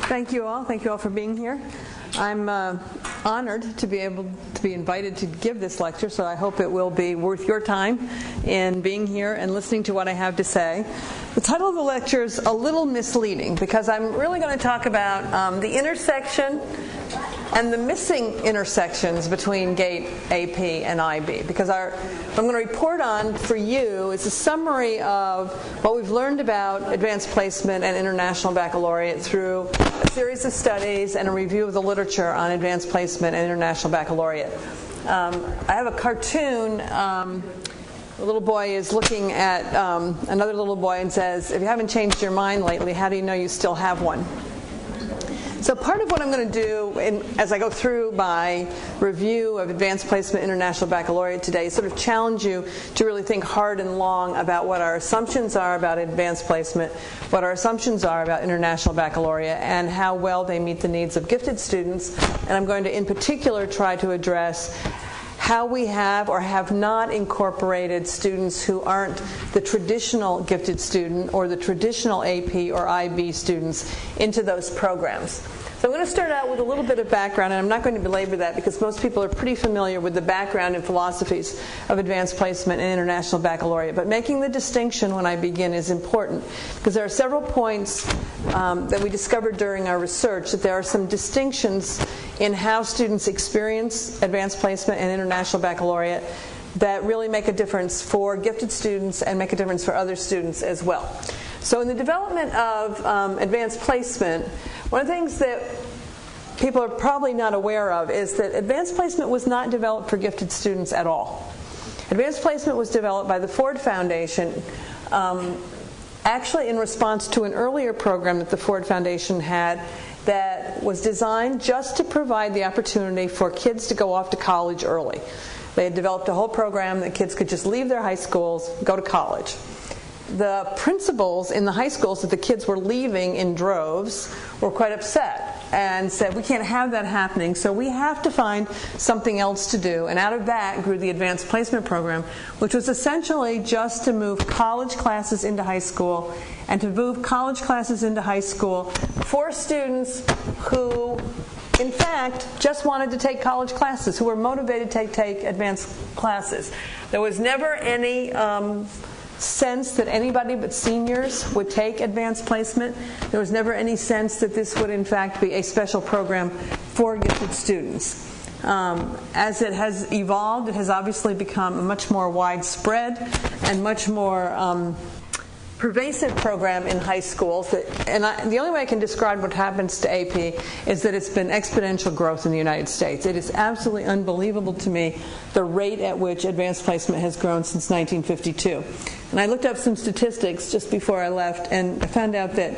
Thank you all. Thank you all for being here. I'm honored to be able to be invited to give this lecture, so I hope it will be worth your time in being here and listening to what I have to say. The title of the lecture is a little misleading because I'm really going to talk about the intersection and the missing intersections between GATE, AP, and IB. Because what I'm going to report on for you is a summary of what we've learned about advanced placement and international baccalaureate through a series of studies and a review of the literature on advanced placement and international baccalaureate. I have a cartoon. A little boy is looking at another little boy and says, "If you haven't changed your mind lately, how do you know you still have one?" So part of what I'm going to do as I go through my review of advanced placement international baccalaureate today is sort of challenge you to really think hard and long about what our assumptions are about advanced placement, what our assumptions are about international baccalaureate, and how well they meet the needs of gifted students. And I'm going to in particular try to address how we have or have not incorporated students who aren't the traditional gifted student or the traditional AP or IB students into those programs. So I'm going to start out with a little bit of background, and I'm not going to belabor that because most people are pretty familiar with the background and philosophies of advanced placement and international baccalaureate. But making the distinction when I begin is important because there are several points that we discovered during our research that there are some distinctions in how students experience advanced placement and international baccalaureate that really make a difference for gifted students and make a difference for other students as well. So in the development of advanced placement, one of the things that people are probably not aware of is that advanced placement was not developed for gifted students at all. Advanced placement was developed by the Ford Foundation actually in response to an earlier program that the Ford Foundation had that was designed just to provide the opportunity for kids to go off to college early. They had developed a whole program that kids could just leave their high schools, go to college. The principals in the high schools that the kids were leaving in droves were quite upset and said, we can't have that happening, so we have to find something else to do. And out of that grew the advanced placement program, which was essentially just to move college classes into high school and to move college classes into high school for students who, in fact, just wanted to take college classes, who were motivated to take advanced classes. There was never any sense that anybody but seniors would take advanced placement. There was never any sense that this would in fact be a special program for gifted students. As it has evolved, it has obviously become a much more widespread and much more pervasive program in high schools. The only way I can describe what happens to AP is that it's been exponential growth in the United States. It is absolutely unbelievable to me the rate at which advanced placement has grown since 1952. And I looked up some statistics just before I left, and I found out that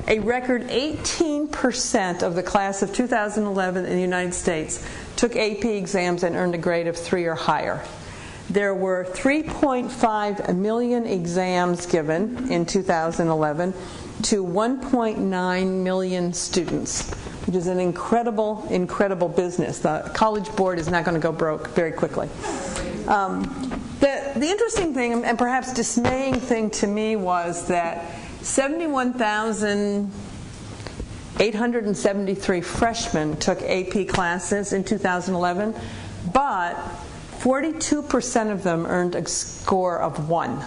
a record 18% of the class of 2011 in the United States took AP exams and earned a grade of 3 or higher. There were 3.5 million exams given in 2011 to 1.9 million students, which is an incredible, incredible business. The College Board is not going to go broke very quickly. The interesting thing, and perhaps dismaying thing to me, was that 71,873 freshmen took AP classes in 2011, but 42% of them earned a score of 1,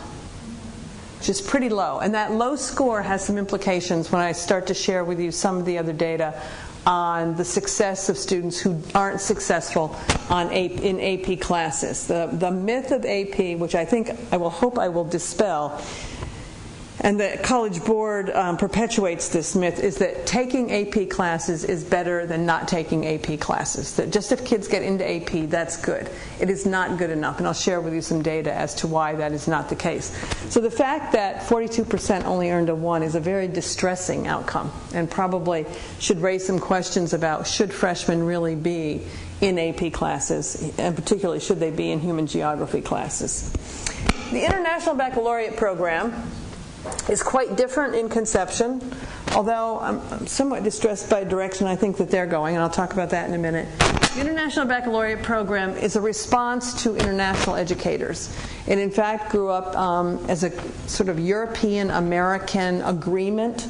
which is pretty low. And that low score has some implications when I start to share with you some of the other data on the success of students who aren't successful in AP classes. The myth of AP, which I hope I will dispel, and the College Board perpetuates this myth, is that taking AP classes is better than not taking AP classes. That just if kids get into AP, that's good. It is not good enough, and I'll share with you some data as to why that is not the case. So the fact that 42% only earned a 1 is a very distressing outcome, and probably should raise some questions about should freshmen really be in AP classes, and particularly should they be in human geography classes. The International Baccalaureate program is quite different in conception, although I'm somewhat distressed by the direction I think that they're going, and I'll talk about that in a minute. The International Baccalaureate program is a response to international educators. It in fact grew up as a sort of European-American agreement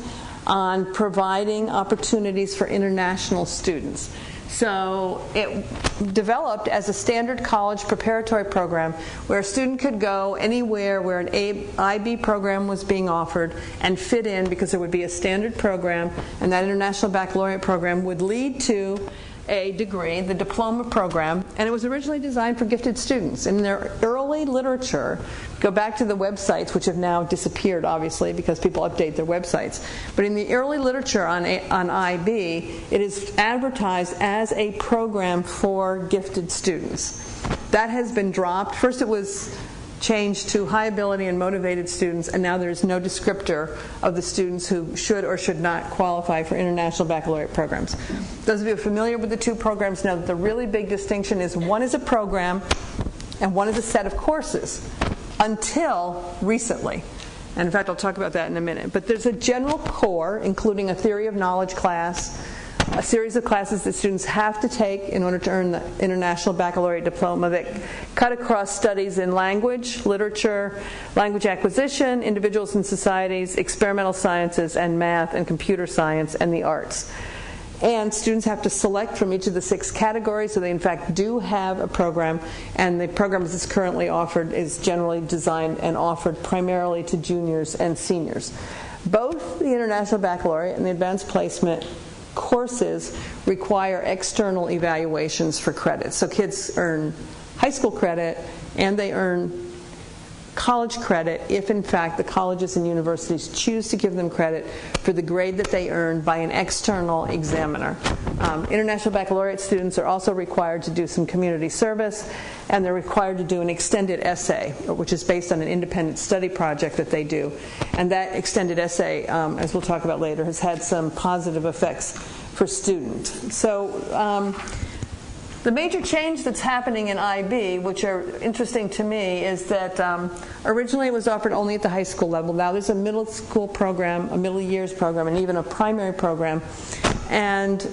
on providing opportunities for international students. So it developed as a standard college preparatory program where a student could go anywhere where an IB program was being offered and fit in, because there would be a standard program, and that International Baccalaureate program would lead to a degree, the diploma program, and it was originally designed for gifted students. In their early literature, go back to the websites, which have now disappeared, obviously, because people update their websites. But in the early literature on IB, it is advertised as a program for gifted students. That has been dropped. First it was changed to high ability and motivated students, and now there's no descriptor of the students who should or should not qualify for International Baccalaureate programs. Those of you who are familiar with the two programs know that the really big distinction is one is a program and one is a set of courses, until recently. And in fact, I'll talk about that in a minute. But there's a general core, including a theory of knowledge class, a series of classes that students have to take in order to earn the International Baccalaureate diploma that cut across studies in language, literature, language acquisition, individuals and societies, experimental sciences, and math and computer science and the arts. And students have to select from each of the 6 categories, so they in fact do have a program, and the program as it's currently offered is generally designed and offered primarily to juniors and seniors. Both the International Baccalaureate and the Advanced Placement courses require external evaluations for credit. So kids earn high school credit and they earn college credit if in fact the colleges and universities choose to give them credit for the grade that they earn by an external examiner. International Baccalaureate students are also required to do some community service, and they're required to do an extended essay, which is based on an independent study project that they do. And that extended essay, as we'll talk about later, has had some positive effects for students. So the major change that's happening in IB, which are interesting to me, is that originally it was offered only at the high school level. Now there's a middle school program, a middle years program, and even a primary program. And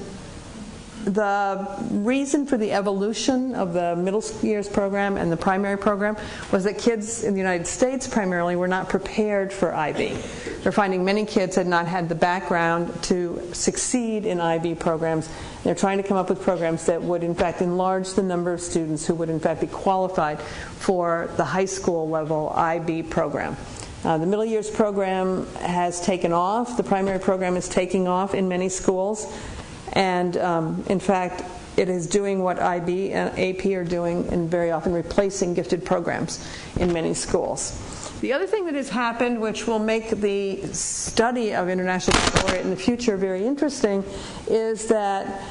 the reason for the evolution of the middle years program and the primary program was that kids in the United States primarily were not prepared for IB. They're finding many kids had not had the background to succeed in IB programs. They're trying to come up with programs that would in fact enlarge the number of students who would in fact be qualified for the high school level IB program. The middle years program has taken off. The primary program is taking off in many schools. And in fact, it is doing what IB and AP are doing, and very often replacing gifted programs in many schools. The other thing that has happened, which will make the study of International Baccalaureate in the future very interesting, is that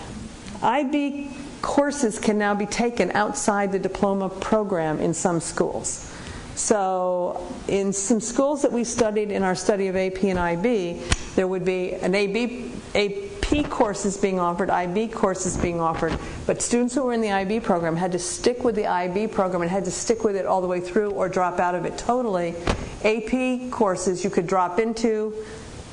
IB courses can now be taken outside the diploma program in some schools. So in some schools that we studied in our study of AP and IB, there would be an AP courses being offered, IB courses being offered, but students who were in the IB program had to stick with the IB program and had to stick with it all the way through or drop out of it totally. AP courses you could drop into,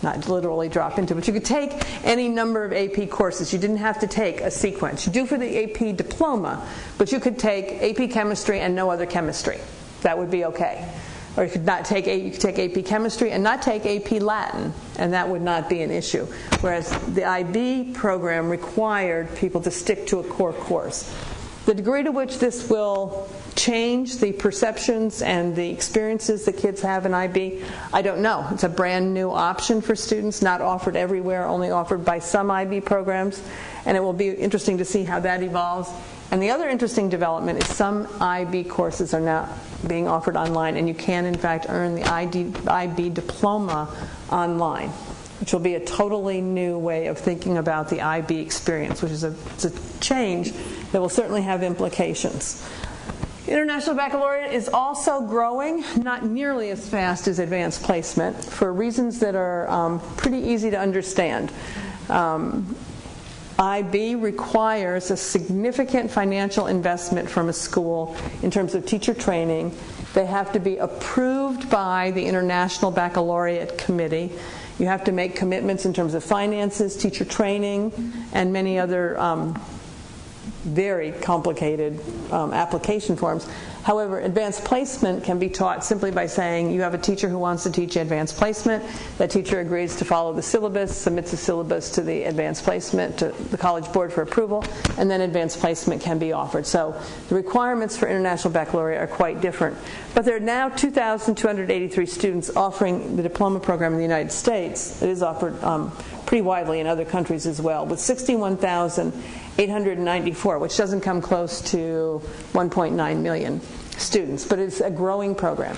not literally drop into, but you could take any number of AP courses. You didn't have to take a sequence. You do for the AP diploma, but you could take AP chemistry and no other chemistry. That would be okay. Or you could not take you could take AP chemistry and not take AP Latin, and that would not be an issue. Whereas the IB program required people to stick to a core course. The degree to which this will change the perceptions and the experiences that kids have in IB, I don't know. It's a brand new option for students, not offered everywhere, only offered by some IB programs, and it will be interesting to see how that evolves. And the other interesting development is some IB courses are now being offered online, and you can in fact earn the IB diploma online, which will be a totally new way of thinking about the IB experience, which is it's a change that will certainly have implications. International Baccalaureate is also growing, not nearly as fast as advanced placement, for reasons that are pretty easy to understand. IB requires a significant financial investment from a school in terms of teacher training. They have to be approved by the International Baccalaureate Committee. You have to make commitments in terms of finances, teacher training, and many other very complicated application forms. However, advanced placement can be taught simply by saying you have a teacher who wants to teach advanced placement. That teacher agrees to follow the syllabus, submits the syllabus to the advanced placement, to the College Board for approval, and then advanced placement can be offered. So the requirements for International Baccalaureate are quite different. But there are now 2,283 students offering the diploma program in the United States. It is offered pretty widely in other countries as well, with 61,894, which doesn't come close to 1.9 million students, but it's a growing program.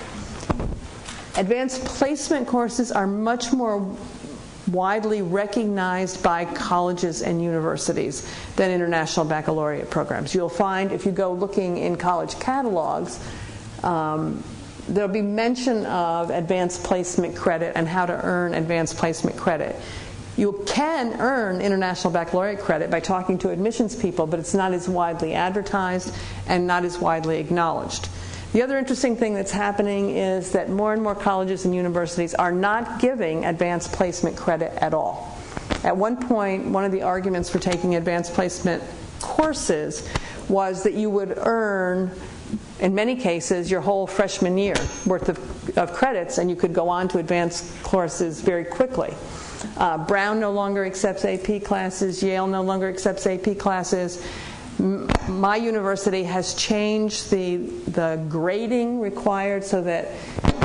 Advanced placement courses are much more widely recognized by colleges and universities than international baccalaureate programs. You'll find if you go looking in college catalogs, there'll be mention of advanced placement credit and how to earn advanced placement credit. You can earn International Baccalaureate credit by talking to admissions people, but it's not as widely advertised and not as widely acknowledged. The other interesting thing that's happening is that more and more colleges and universities are not giving advanced placement credit at all. At one point, one of the arguments for taking advanced placement courses was that you would earn, in many cases, your whole freshman year worth of credits, and you could go on to advanced courses very quickly. Brown no longer accepts AP classes. Yale no longer accepts AP classes. My university has changed the grading required so that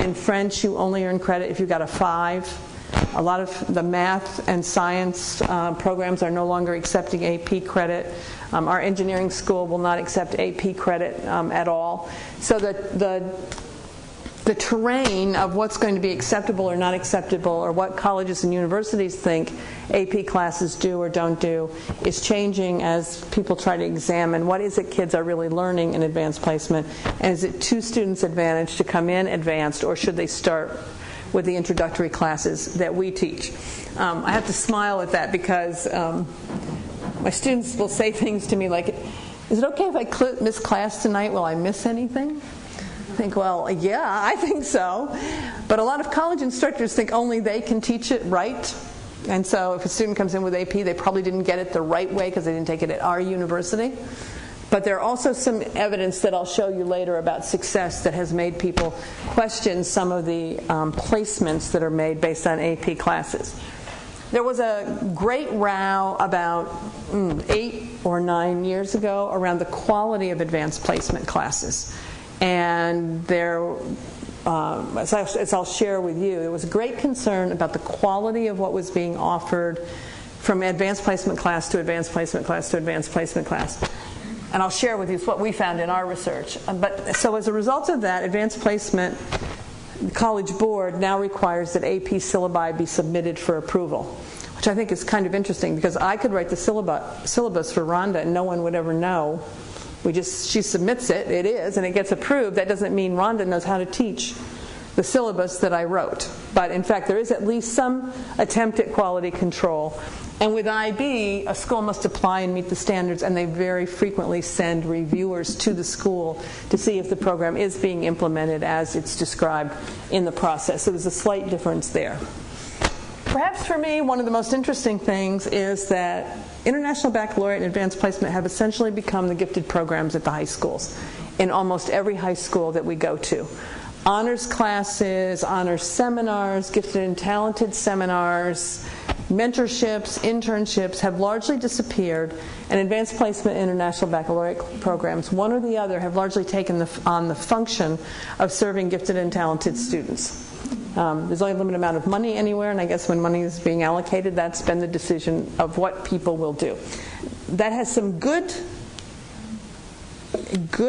in French you only earn credit if you got a 5. A lot of the math and science programs are no longer accepting AP credit. Our engineering school will not accept AP credit at all. So the terrain of what's going to be acceptable or not acceptable, or what colleges and universities think AP classes do or don't do, is changing as people try to examine what is it kids are really learning in advanced placement, and is it to students' advantage to come in advanced, or should they start with the introductory classes that we teach. I have to smile at that because my students will say things to me like, is it okay if I miss class tonight? Will I miss anything? I think, well, yeah, I think so. But a lot of college instructors think only they can teach it right. And so if a student comes in with AP, they probably didn't get it the right way because they didn't take it at our university. But there are also some evidence that I'll show you later about success that has made people question some of the placements that are made based on AP classes. There was a great row about 8 or 9 years ago around the quality of advanced placement classes. And there, as I'll share with you, there was a great concern about the quality of what was being offered from advanced placement class to advanced placement class to advanced placement class. And I'll share with you what we found in our research. So as a result of that, advanced placement, the College Board now requires that AP syllabi be submitted for approval, which I think is kind of interesting because I could write the syllabus for Rhonda and no one would ever know. She submits it, it is, and it gets approved. That doesn't mean Rhonda knows how to teach the syllabus that I wrote. But in fact, there is at least some attempt at quality control. And with IB, a school must apply and meet the standards, and they very frequently send reviewers to the school to see if the program is being implemented as it's described in the process. So there's a slight difference there. Perhaps for me, one of the most interesting things is that International Baccalaureate and Advanced Placement have essentially become the gifted programs at the high schools, in almost every high school that we go to. Honors classes, honors seminars, gifted and talented seminars, mentorships, internships have largely disappeared, and Advanced Placement and International Baccalaureate programs, one or the other, have largely taken on the function of serving gifted and talented students. There's only a limited amount of money anywhere, and I guess when money is being allocated, that's been the decision of what people will do. That has some good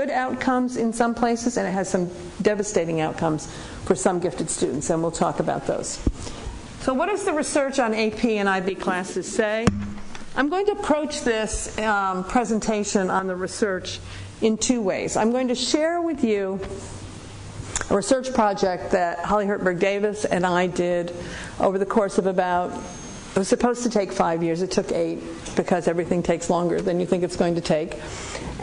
outcomes in some places, and it has some devastating outcomes for some gifted students, and we'll talk about those. So what does the research on AP and IB classes say? I'm going to approach this presentation on the research in 2 ways. I'm going to share with you a research project that Holly Hertberg Davis and I did over the course of about it was supposed to take 5 years. It took 8 because everything takes longer than you think it's going to take.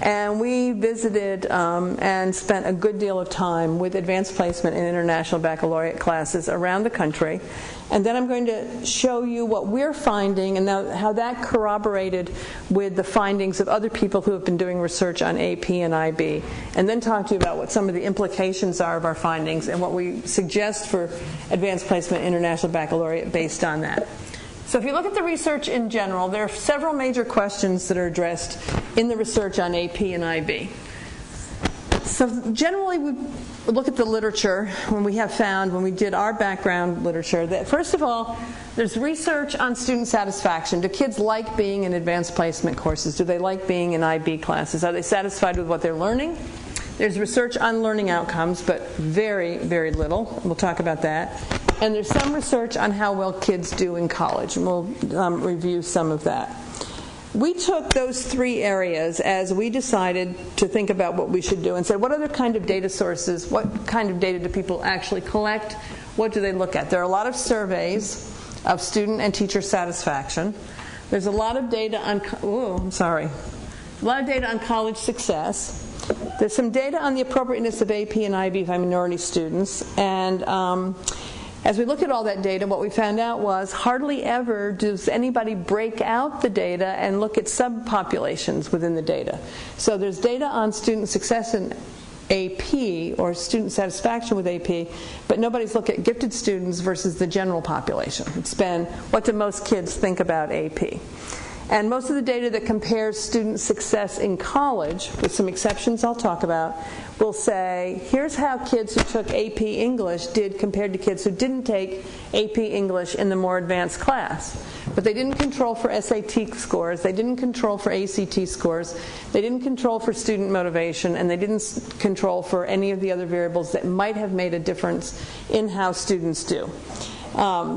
And we visited and spent a good deal of time with advanced placement and international baccalaureate classes around the country. And then I'm going to show you what we're finding and how that corroborated with the findings of other people who have been doing research on AP and IB. And then talk to you about what some of the implications are of our findings and what we suggest for advanced placement international baccalaureate based on that. So if you look at the research in general, there are several major questions that are addressed in the research on AP and IB. So generally we look at the literature when we did our background literature, that first of all, there's research on student satisfaction. Do kids like being in advanced placement courses? Do they like being in IB classes? Are they satisfied with what they're learning? There's research on learning outcomes, but very, very little. We'll talk about that. And there's some research on how well kids do in college, and we'll review some of that. We took those 3 areas as we decided to think about what we should do and said, what other kind of data sources, what kind of data do people actually collect, what do they look at? There are a lot of surveys of student and teacher satisfaction. There's a lot of data on, a lot of data on college success. There's some data on the appropriateness of AP and IB by minority students, and as we look at all that data, what we found out was hardly ever does anybody break out the data and look at subpopulations within the data. So there's data on student success in AP or student satisfaction with AP, but nobody's looked at gifted students versus the general population. It's been, what do most kids think about AP? And most of the data that compares student success in college, with some exceptions I'll talk about, will say, here's how kids who took AP English did compared to kids who didn't take AP English in the more advanced class. But they didn't control for SAT scores, they didn't control for ACT scores, they didn't control for student motivation, and they didn't control for any of the other variables that might have made a difference in how students do.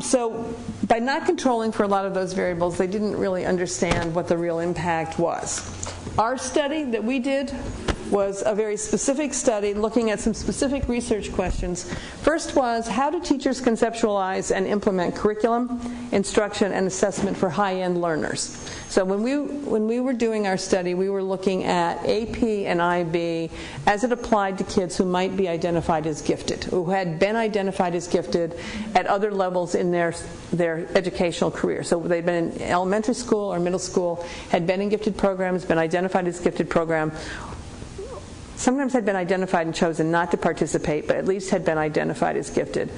So by not controlling for a lot of those variables, they didn't really understand what the real impact was. Our study that we did was a very specific study looking at some specific research questions. First was, how do teachers conceptualize and implement curriculum, instruction, and assessment for high-end learners? So when we were doing our study, we were looking at AP and IB as it applied to kids who might be identified as gifted, who had been identified as gifted at other levels in their educational career. So they'd been in elementary school or middle school, had been in gifted programs, been identified as gifted program, sometimes had been identified and chosen not to participate, but at least had been identified as gifted.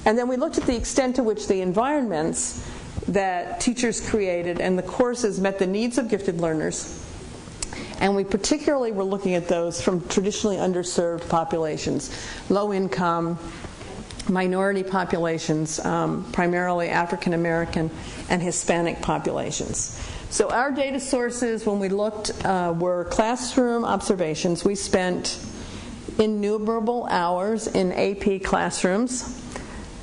And then we looked at the extent to which the environments that teachers created and the courses met the needs of gifted learners. And we particularly were looking at those from traditionally underserved populations, low income, minority populations, primarily African American and Hispanic populations. So our data sources, when we looked, were classroom observations. We spent innumerable hours in AP classrooms.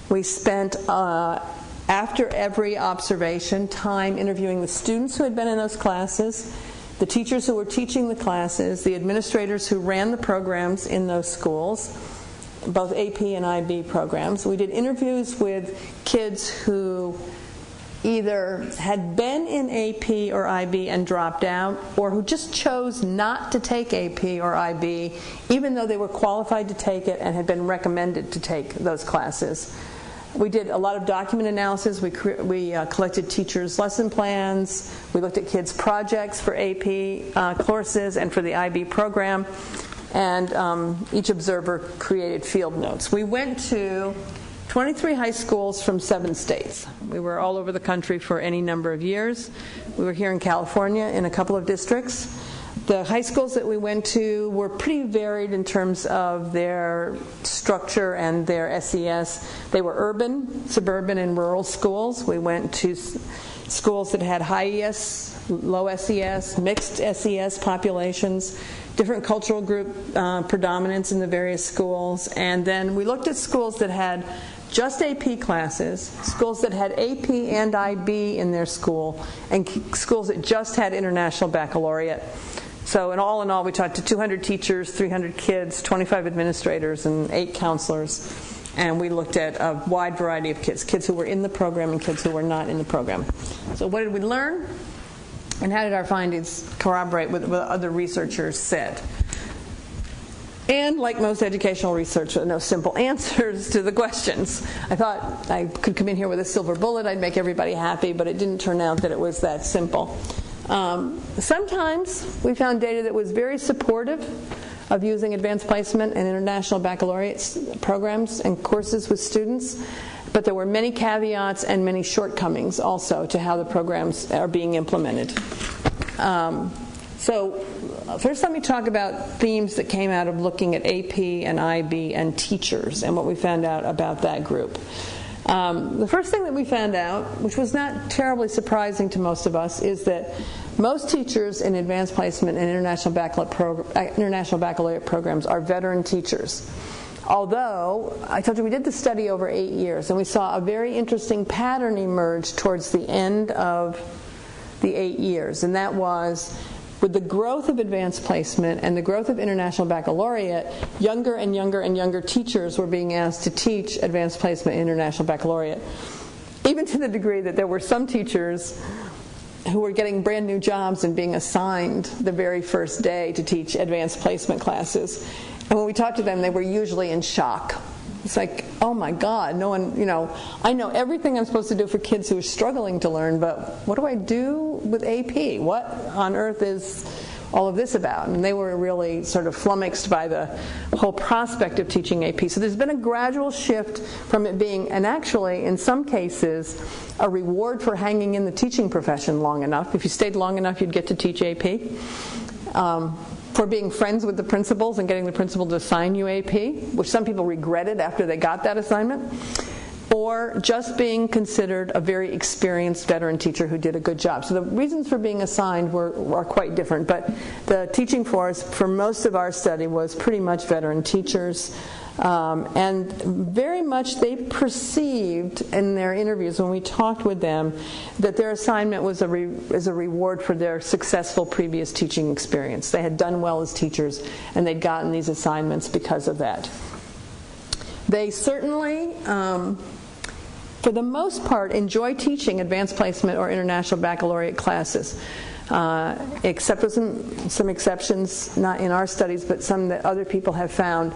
We spent, after every observation, time interviewing the students who had been in those classes, the teachers who were teaching the classes, the administrators who ran the programs in those schools, both AP and IB programs. We did interviews with kids who either had been in AP or IB and dropped out, or who just chose not to take AP or IB, even though they were qualified to take it and had been recommended to take those classes. We did a lot of document analysis. We collected teachers' lesson plans. We looked at kids' projects for AP courses and for the IB program. And each observer created field notes. We went to 23 high schools from 7 states. We were all over the country for any number of years. We were here in California in a couple of districts. The high schools that we went to were pretty varied in terms of their structure and their SES. They were urban, suburban, and rural schools. We went to schools that had high ES, low SES, mixed SES populations, different cultural group predominance in the various schools. And then we looked at schools that had just AP classes, schools that had AP and IB in their school, and schools that just had International Baccalaureate. So in all, we talked to 200 teachers, 300 kids, 25 administrators, and 8 counselors. And we looked at a wide variety of kids who were in the program and kids who were not in the program. So what did we learn? And how did our findings corroborate with what other researchers said? And like most educational research, there are no simple answers to the questions. I thought I could come in here with a silver bullet, I'd make everybody happy, but it didn't turn out that it was that simple. Sometimes we found data that was very supportive of using advanced placement and international baccalaureate programs and courses with students, but there were many caveats and many shortcomings also to how the programs are being implemented. So first let me talk about themes that came out of looking at AP and IB and teachers and what we found out about that group. The first thing that we found out, which was not terribly surprising to most of us, is that most teachers in advanced placement and international baccalaureate programs are veteran teachers. Although, I told you we did the study over 8 years, and we saw a very interesting pattern emerge towards the end of the 8 years, and that was with the growth of advanced placement and the growth of international baccalaureate, younger and younger and younger teachers were being asked to teach advanced placement and international baccalaureate, even to the degree that there were some teachers who were getting brand new jobs and being assigned the very first day to teach advanced placement classes. And when we talked to them, they were usually in shock. It's like, oh my God, no one, I know everything I'm supposed to do for kids who are struggling to learn, but what do I do with AP? What on earth is all of this about? And they were really sort of flummoxed by the whole prospect of teaching AP. So there's been a gradual shift from it being, and actually in some cases, a reward for hanging in the teaching profession long enough. If you stayed long enough, you'd get to teach AP. For being friends with the principals and getting the principal to assign you AP, which some people regretted after they got that assignment, or just being considered a very experienced veteran teacher who did a good job. So the reasons for being assigned were quite different, but the teaching force for most of our study was pretty much veteran teachers. And very much they perceived in their interviews when we talked with them that their assignment was a reward for their successful previous teaching experience. They had done well as teachers and they'd gotten these assignments because of that. They certainly, for the most part, enjoy teaching advanced placement or international baccalaureate classes. Except for some exceptions, not in our studies, but some that other people have found.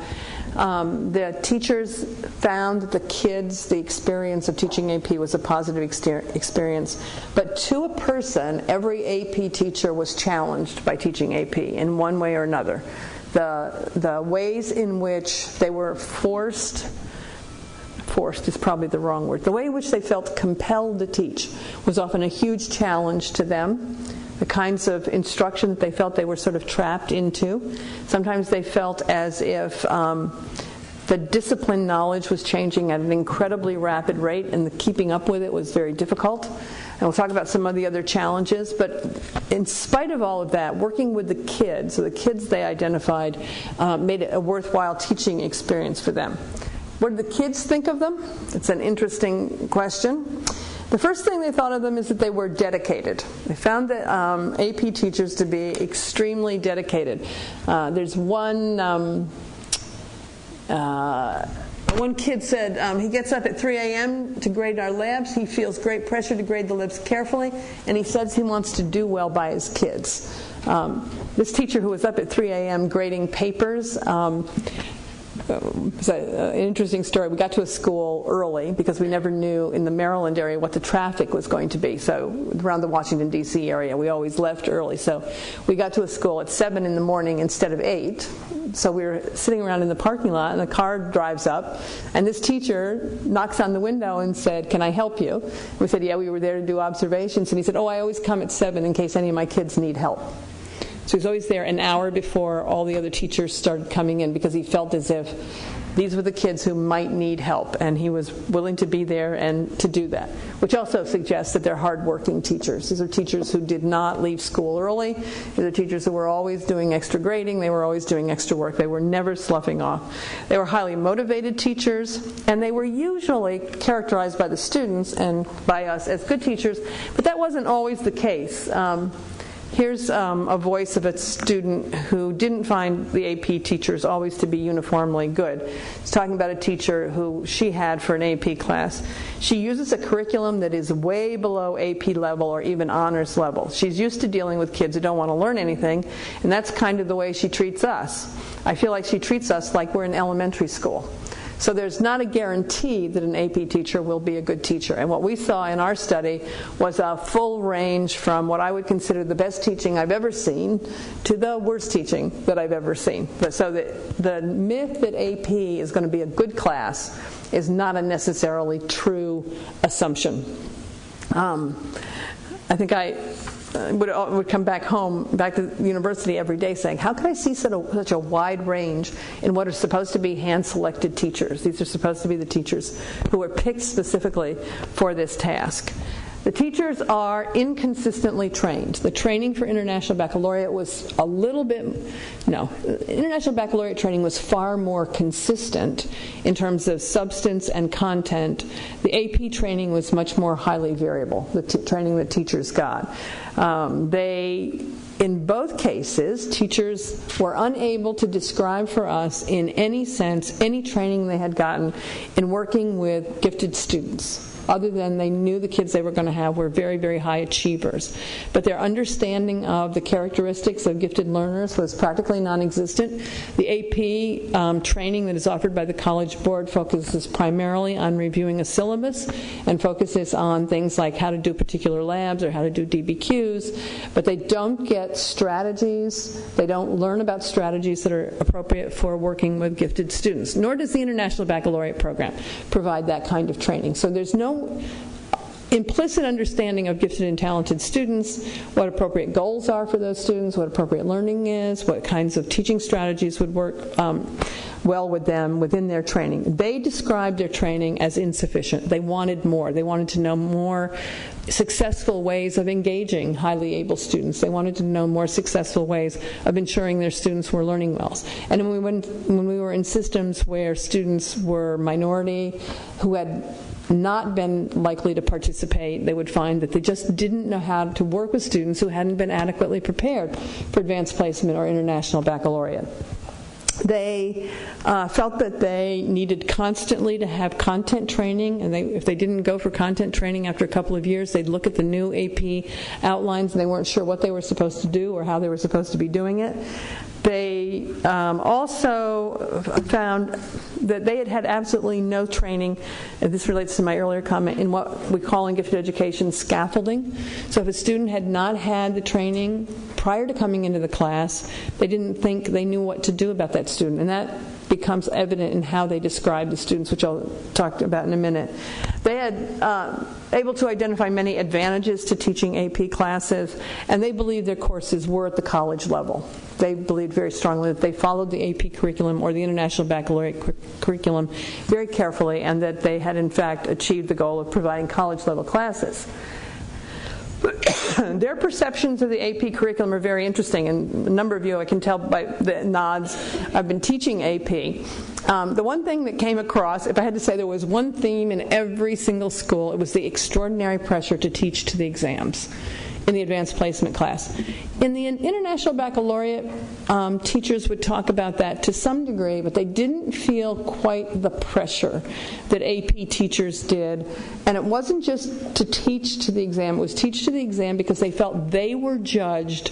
The teachers found that the experience of teaching AP was a positive experience. But to a person, every AP teacher was challenged by teaching AP in one way or another. The ways in which they were forced is probably the wrong word. The way in which they felt compelled to teach was often a huge challenge to them. The kinds of instruction that they felt they were sort of trapped into. Sometimes they felt as if the discipline knowledge was changing at an incredibly rapid rate and keeping up with it was very difficult. And we'll talk about some of the other challenges. But in spite of all of that, working with the kids, so the kids they identified, made it a worthwhile teaching experience for them. What did the kids think of them? It's an interesting question. The first thing they thought of them is that they were dedicated. They found the AP teachers to be extremely dedicated. There's one kid said he gets up at 3 a.m. to grade our labs. He feels great pressure to grade the labs carefully, and he says he wants to do well by his kids. This teacher who was up at 3 a.m. grading papers, it's an interesting story. We got to a school early because we never knew in the Maryland area what the traffic was going to be. So around the Washington, D.C. area, we always left early. So we got to a school at 7 in the morning instead of 8. So we were sitting around in the parking lot, and the car drives up, and this teacher knocks on the window and said, "Can I help you?" We said, "Yeah, we were there to do observations." And he said, "Oh, I always come at 7 in case any of my kids need help." So he was always there an hour before all the other teachers started coming in because he felt as if these were the kids who might need help, and he was willing to be there and to do that, which also suggests that they're hardworking teachers. These are teachers who did not leave school early. These are teachers who were always doing extra grading. They were always doing extra work. They were never sloughing off. They were highly motivated teachers, and they were usually characterized by the students and by us as good teachers, but that wasn't always the case. Here's a voice of a student who didn't find the AP teachers always to be uniformly good. It's talking about a teacher who she had for an AP class. She uses a curriculum that is way below AP level or even honors level. She's used to dealing with kids who don't want to learn anything, and that's kind of the way she treats us. I feel like she treats us like we're in elementary school. So there's not a guarantee that an AP teacher will be a good teacher. And what we saw in our study was a full range from what I would consider the best teaching I've ever seen to the worst teaching that I've ever seen. So the myth that AP is going to be a good class is not a necessarily true assumption. I think I would come back to the university every day saying, how can I see such a wide range in what are supposed to be hand-selected teachers? These are supposed to be the teachers who are picked specifically for this task. The teachers are inconsistently trained. The training for International Baccalaureate was International Baccalaureate training was far more consistent in terms of substance and content. The AP training was much more highly variable, the training that teachers got. In both cases, teachers were unable to describe for us in any sense any training they had gotten in working with gifted students, other than they knew the kids they were going to have were very, very high achievers. But their understanding of the characteristics of gifted learners was practically non-existent. The AP training that is offered by the College Board focuses primarily on reviewing a syllabus and focuses on things like how to do particular labs or how to do DBQs, but they don't get strategies. They don't learn about strategies that are appropriate for working with gifted students, nor does the International Baccalaureate program provide that kind of training. So there's no implicit understanding of gifted and talented students, what appropriate goals are for those students, what appropriate learning is, what kinds of teaching strategies would work well with them within their training. They described their training as insufficient. They wanted more. They wanted to know more successful ways of engaging highly able students. They wanted to know more successful ways of ensuring their students were learning well. And when we were in systems where students were minority, who had not been likely to participate, they would find that they just didn't know how to work with students who hadn't been adequately prepared for advanced placement or International Baccalaureate. They felt that they needed constantly to have content training, and if they didn't go for content training after a couple of years, they'd look at the new AP outlines and they weren't sure what they were supposed to do or how they were supposed to be doing it. They also found that they had absolutely no training, and this relates to my earlier comment, in what we call in gifted education scaffolding. So if a student had not had the training prior to coming into the class, they didn't think they knew what to do about that student, and that becomes evident in how they describe the students, which I'll talk about in a minute. They had able to identify many advantages to teaching AP classes, and they believed their courses were at the college level. They believed very strongly that they followed the AP curriculum or the International Baccalaureate curriculum very carefully, and that they had in fact achieved the goal of providing college-level classes. Their perceptions of the AP curriculum are very interesting, and a number of you, I can tell by the nods, I've been teaching AP. The one thing that came across, if I had to say there was one theme in every single school, it was the extraordinary pressure to teach to the exams in the advanced placement class. In the International Baccalaureate, teachers would talk about that to some degree, but they didn't feel quite the pressure that AP teachers did. And it wasn't just to teach to the exam, it was teach to the exam because they felt they were judged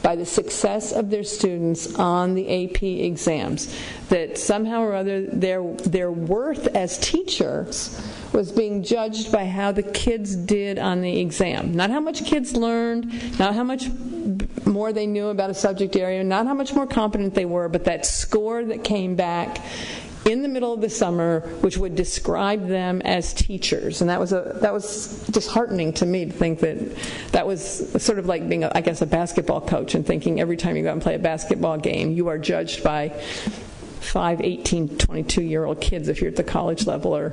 by the success of their students on the AP exams. That somehow or other their worth as teachers was being judged by how the kids did on the exam. Not how much kids learned, not how much more they knew about a subject area, not how much more competent they were, but that score that came back in the middle of the summer, which would describe them as teachers. And that was disheartening to me to think that was sort of like being, a basketball coach and thinking every time you go out and play a basketball game, you are judged by 5, 18, 22-year-old kids if you're at the college level, or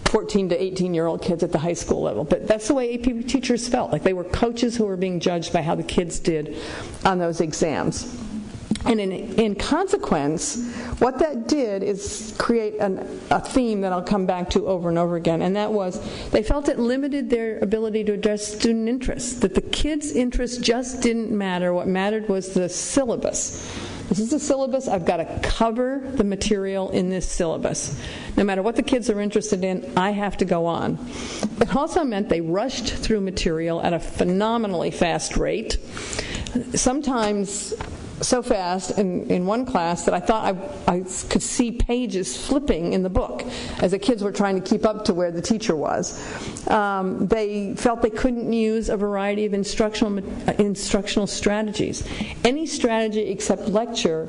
14 to 18-year-old kids at the high school level. But that's the way AP teachers felt, like they were coaches who were being judged by how the kids did on those exams. And in consequence, what that did is create a theme that I'll come back to over and over again, and that was they felt it limited their ability to address student interests, that the kids' interests just didn't matter. What mattered was the syllabus. This is the syllabus. I've got to cover the material in this syllabus. No matter what the kids are interested in, I have to go on. It also meant they rushed through material at a phenomenally fast rate, sometimes so fast in one class that I thought I could see pages flipping in the book as the kids were trying to keep up to where the teacher was. They felt they couldn't use a variety of instructional strategies. Any strategy except lecture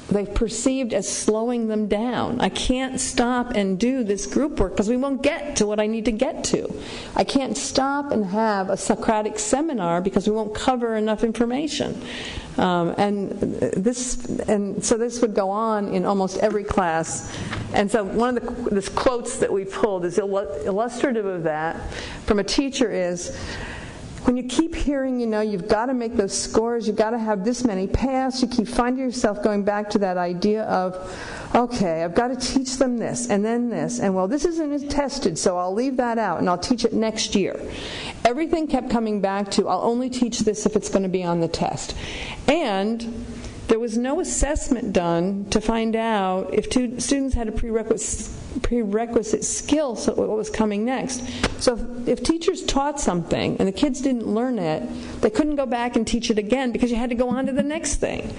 they perceived as slowing them down. I can't stop and do this group work because we won't get to what I need to get to. I can't stop and have a Socratic seminar because we won't cover enough information. So this would go on in almost every class. And so one of the quotes that we pulled is illustrative of that from a teacher is, when you keep hearing, you've got to make those scores, you've got to have this many pass, you keep finding yourself going back to that idea of, okay, I've got to teach them this, and then this, and well, this isn't tested, so I'll leave that out, and I'll teach it next year. Everything kept coming back to, I'll only teach this if it's going to be on the test. And there was no assessment done to find out if students had a prerequisite skill, so what was coming next. So if teachers taught something and the kids didn't learn it, they couldn't go back and teach it again because you had to go on to the next thing.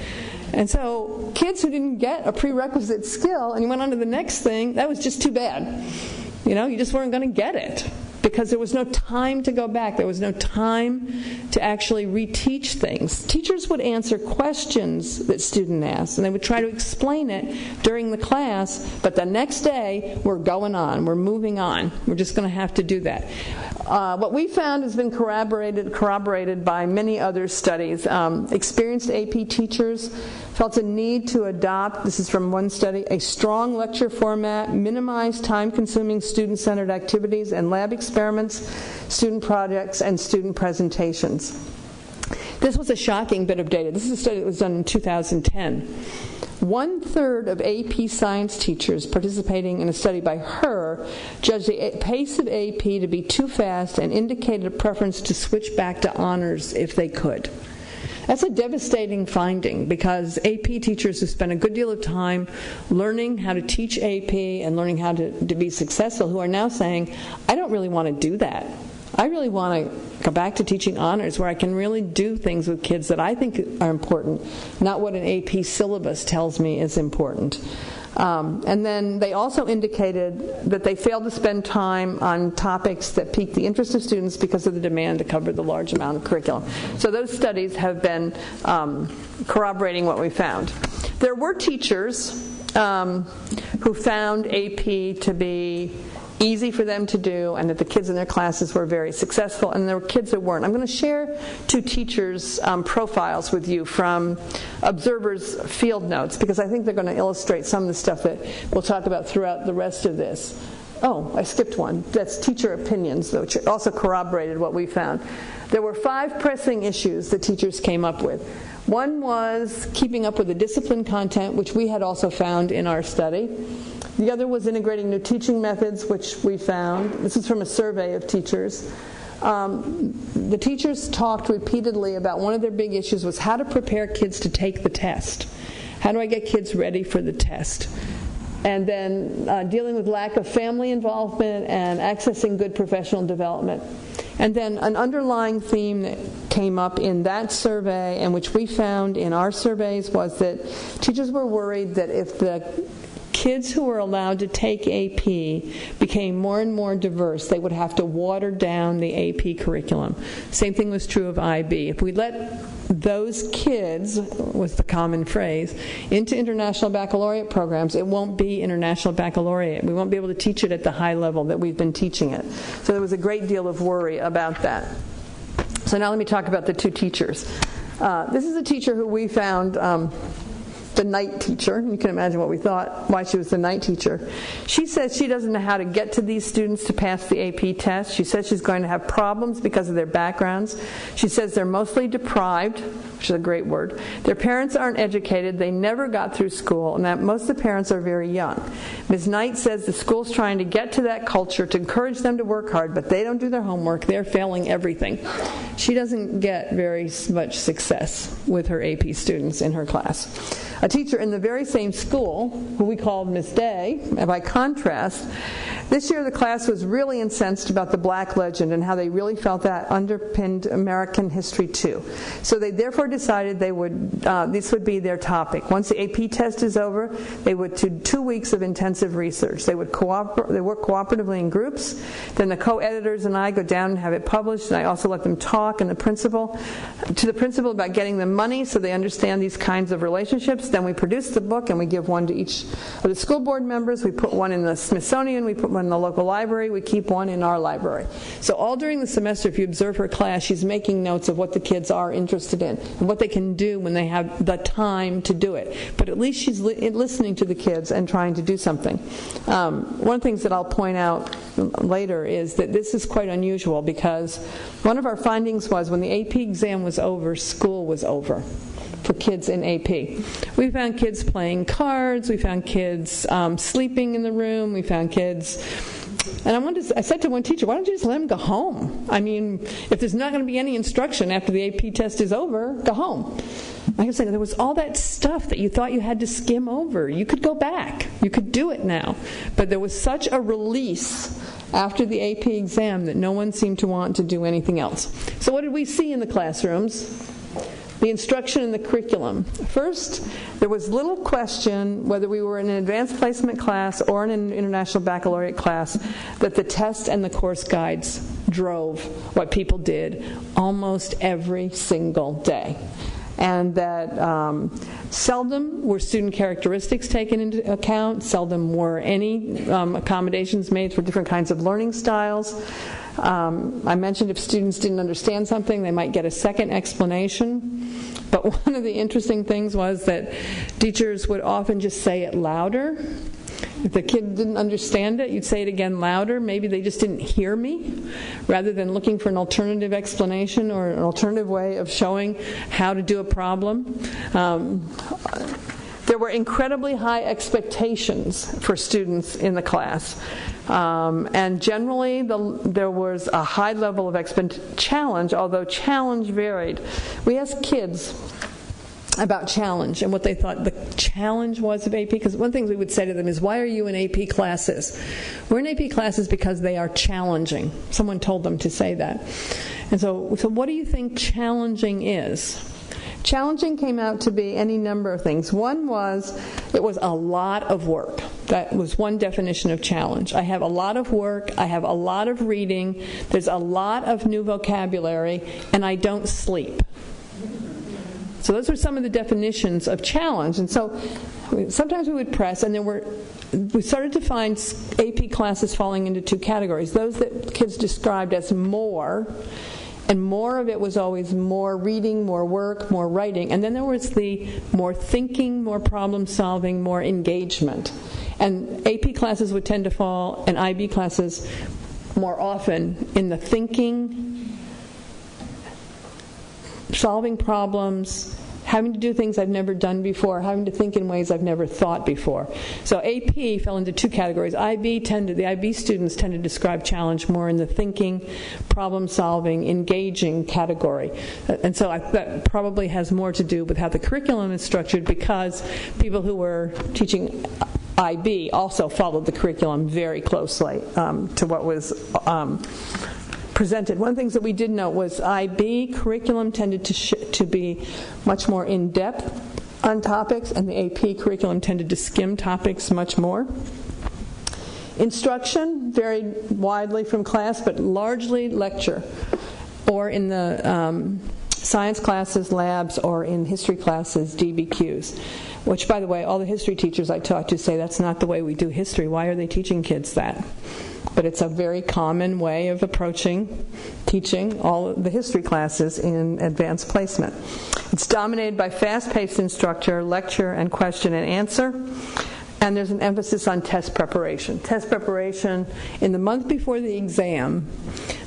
And so kids who didn't get a prerequisite skill and you went on to the next thing, that was just too bad. You just weren't going to get it, because there was no time to go back. There was no time to actually reteach things. Teachers would answer questions that students asked, and they would try to explain it during the class, but the next day, we're going on. We're moving on. We're just going to have to do that. What we found has been corroborated by many other studies. Experienced AP teachers felt a need to adopt, this is from one study, a strong lecture format, minimize time-consuming student-centered activities and lab experiments, student projects, and student presentations. This was a shocking bit of data. This is a study that was done in 2010. 1/3 of AP science teachers participating in a study by her judged the pace of AP to be too fast and indicated a preference to switch back to honors if they could. That's a devastating finding, because AP teachers who spend a good deal of time learning how to teach AP and learning how to be successful, who are now saying, I don't really want to do that. I really want to go back to teaching honors where I can really do things with kids that I think are important, not what an AP syllabus tells me is important. And then they also indicated that they failed to spend time on topics that piqued the interest of students because of the demand to cover the large amount of curriculum. So those studies have been corroborating what we found. There were teachers who found AP to be easy for them to do, and that the kids in their classes were very successful, and there were kids that weren't. I'm going to share two teachers' profiles with you from Observer's field notes, because I think they're going to illustrate some of the stuff that we'll talk about throughout the rest of this. Oh, I skipped one. That's teacher opinions, though, which also corroborated what we found. There were 5 pressing issues that teachers came up with. One was keeping up with the discipline content, which we had also found in our study. The other was integrating new teaching methods, which we found. This is from a survey of teachers. The teachers talked repeatedly about one of their big issues was how to prepare kids to take the test. How do I get kids ready for the test? And then dealing with lack of family involvement and accessing good professional development. And then an underlying theme that came up in that survey, and which we found in our surveys, was that teachers were worried that if the kids who were allowed to take AP became more and more diverse, they would have to water down the AP curriculum. Same thing was true of IB. If we let those kids, was the common phrase, into international baccalaureate programs, it won't be international baccalaureate. We won't be able to teach it at the high level that we've been teaching it. So there was a great deal of worry about that. So now let me talk about the two teachers. This is a teacher who we found the night teacher. You can imagine what we thought, why she was the night teacher. She says she doesn't know how to get to these students to pass the AP test. She says she's going to have problems because of their backgrounds. She says they're mostly deprived, which is a great word. Their parents aren't educated. They never got through school, and that most of the parents are very young. Ms. Knight says the school's trying to get to that culture to encourage them to work hard, but they don't do their homework. They're failing everything. She doesn't get very much success with her AP students in her class. A teacher in the very same school, who we called Miss Day, by contrast, this year the class was really incensed about the black legend and how they really felt that underpinned American history too. So they therefore decided they would this would be their topic. Once the AP test is over, they would do 2 weeks of intensive research. They would they work cooperatively in groups. Then the co-editors and I go down and have it published, and I also let them talk to the principal about getting them money so they understand these kinds of relationships. Then we produce the book and we give one to each of the school board members. We put one in the Smithsonian, we put one in the local library, we keep one in our library. So all during the semester, if you observe her class, she's making notes of what the kids are interested in and what they can do when they have the time to do it. But at least she's listening to the kids and trying to do something. One of the things that I'll point out later is that this is quite unusual because one of our findings was when the AP exam was over, school was over for kids in AP. We found kids playing cards, we found kids sleeping in the room, we found kids, and I said to one teacher, why don't you just let them go home? I mean, if there's not going to be any instruction after the AP test is over, go home. I was saying, there was all that stuff that you thought you had to skim over. You could go back. You could do it now. But there was such a release after the AP exam that no one seemed to want to do anything else. So what did we see in the classrooms? The instruction and the curriculum. First, there was little question whether we were in an advanced placement class or in an international baccalaureate class that the test and the course guides drove what people did almost every single day. And that seldom were student characteristics taken into account, seldom were any accommodations made for different kinds of learning styles. I mentioned if students didn't understand something, they might get a second explanation. But one of the interesting things was that teachers would often just say it louder. If the kid didn't understand it, you'd say it again louder. Maybe they just didn't hear me, rather than looking for an alternative explanation or an alternative way of showing how to do a problem. There were incredibly high expectations for students in the class. And generally, there was a high level of challenge, although challenge varied. We asked kids about challenge and what they thought the challenge was of AP, because one thing we would say to them is, why are you in AP classes? We're in AP classes because they are challenging. Someone told them to say that. And so what do you think challenging is? Challenging came out to be any number of things. One was, it was a lot of work. That was one definition of challenge. I have a lot of work, I have a lot of reading, there's a lot of new vocabulary, and I don't sleep. So those were some of the definitions of challenge. And so sometimes we would press, and we started to find AP classes falling into two categories. Those that kids described as more, and more of it was always more reading, more work, more writing. And then there was the more thinking, more problem solving, more engagement. And AP classes would tend to fall, and IB classes more often, in the thinking, solving problems, having to do things I've never done before, having to think in ways I've never thought before. So AP fell into two categories. The IB students tend to describe challenge more in the thinking, problem-solving, engaging category. And so that probably has more to do with how the curriculum is structured, because people who were teaching IB also followed the curriculum very closely to what was presented. One of the things that we did note was IB curriculum tended to be much more in-depth on topics, and the AP curriculum tended to skim topics much more. Instruction varied widely from class, but largely lecture, or in the science classes, labs, or in history classes, DBQs. Which, by the way, all the history teachers I talk to say that's not the way we do history. Why are they teaching kids that? But it's a very common way of approaching teaching all of the history classes in advanced placement. It's dominated by fast-paced instructor, lecture, and question and answer. And there's an emphasis on test preparation. Test preparation in the month before the exam,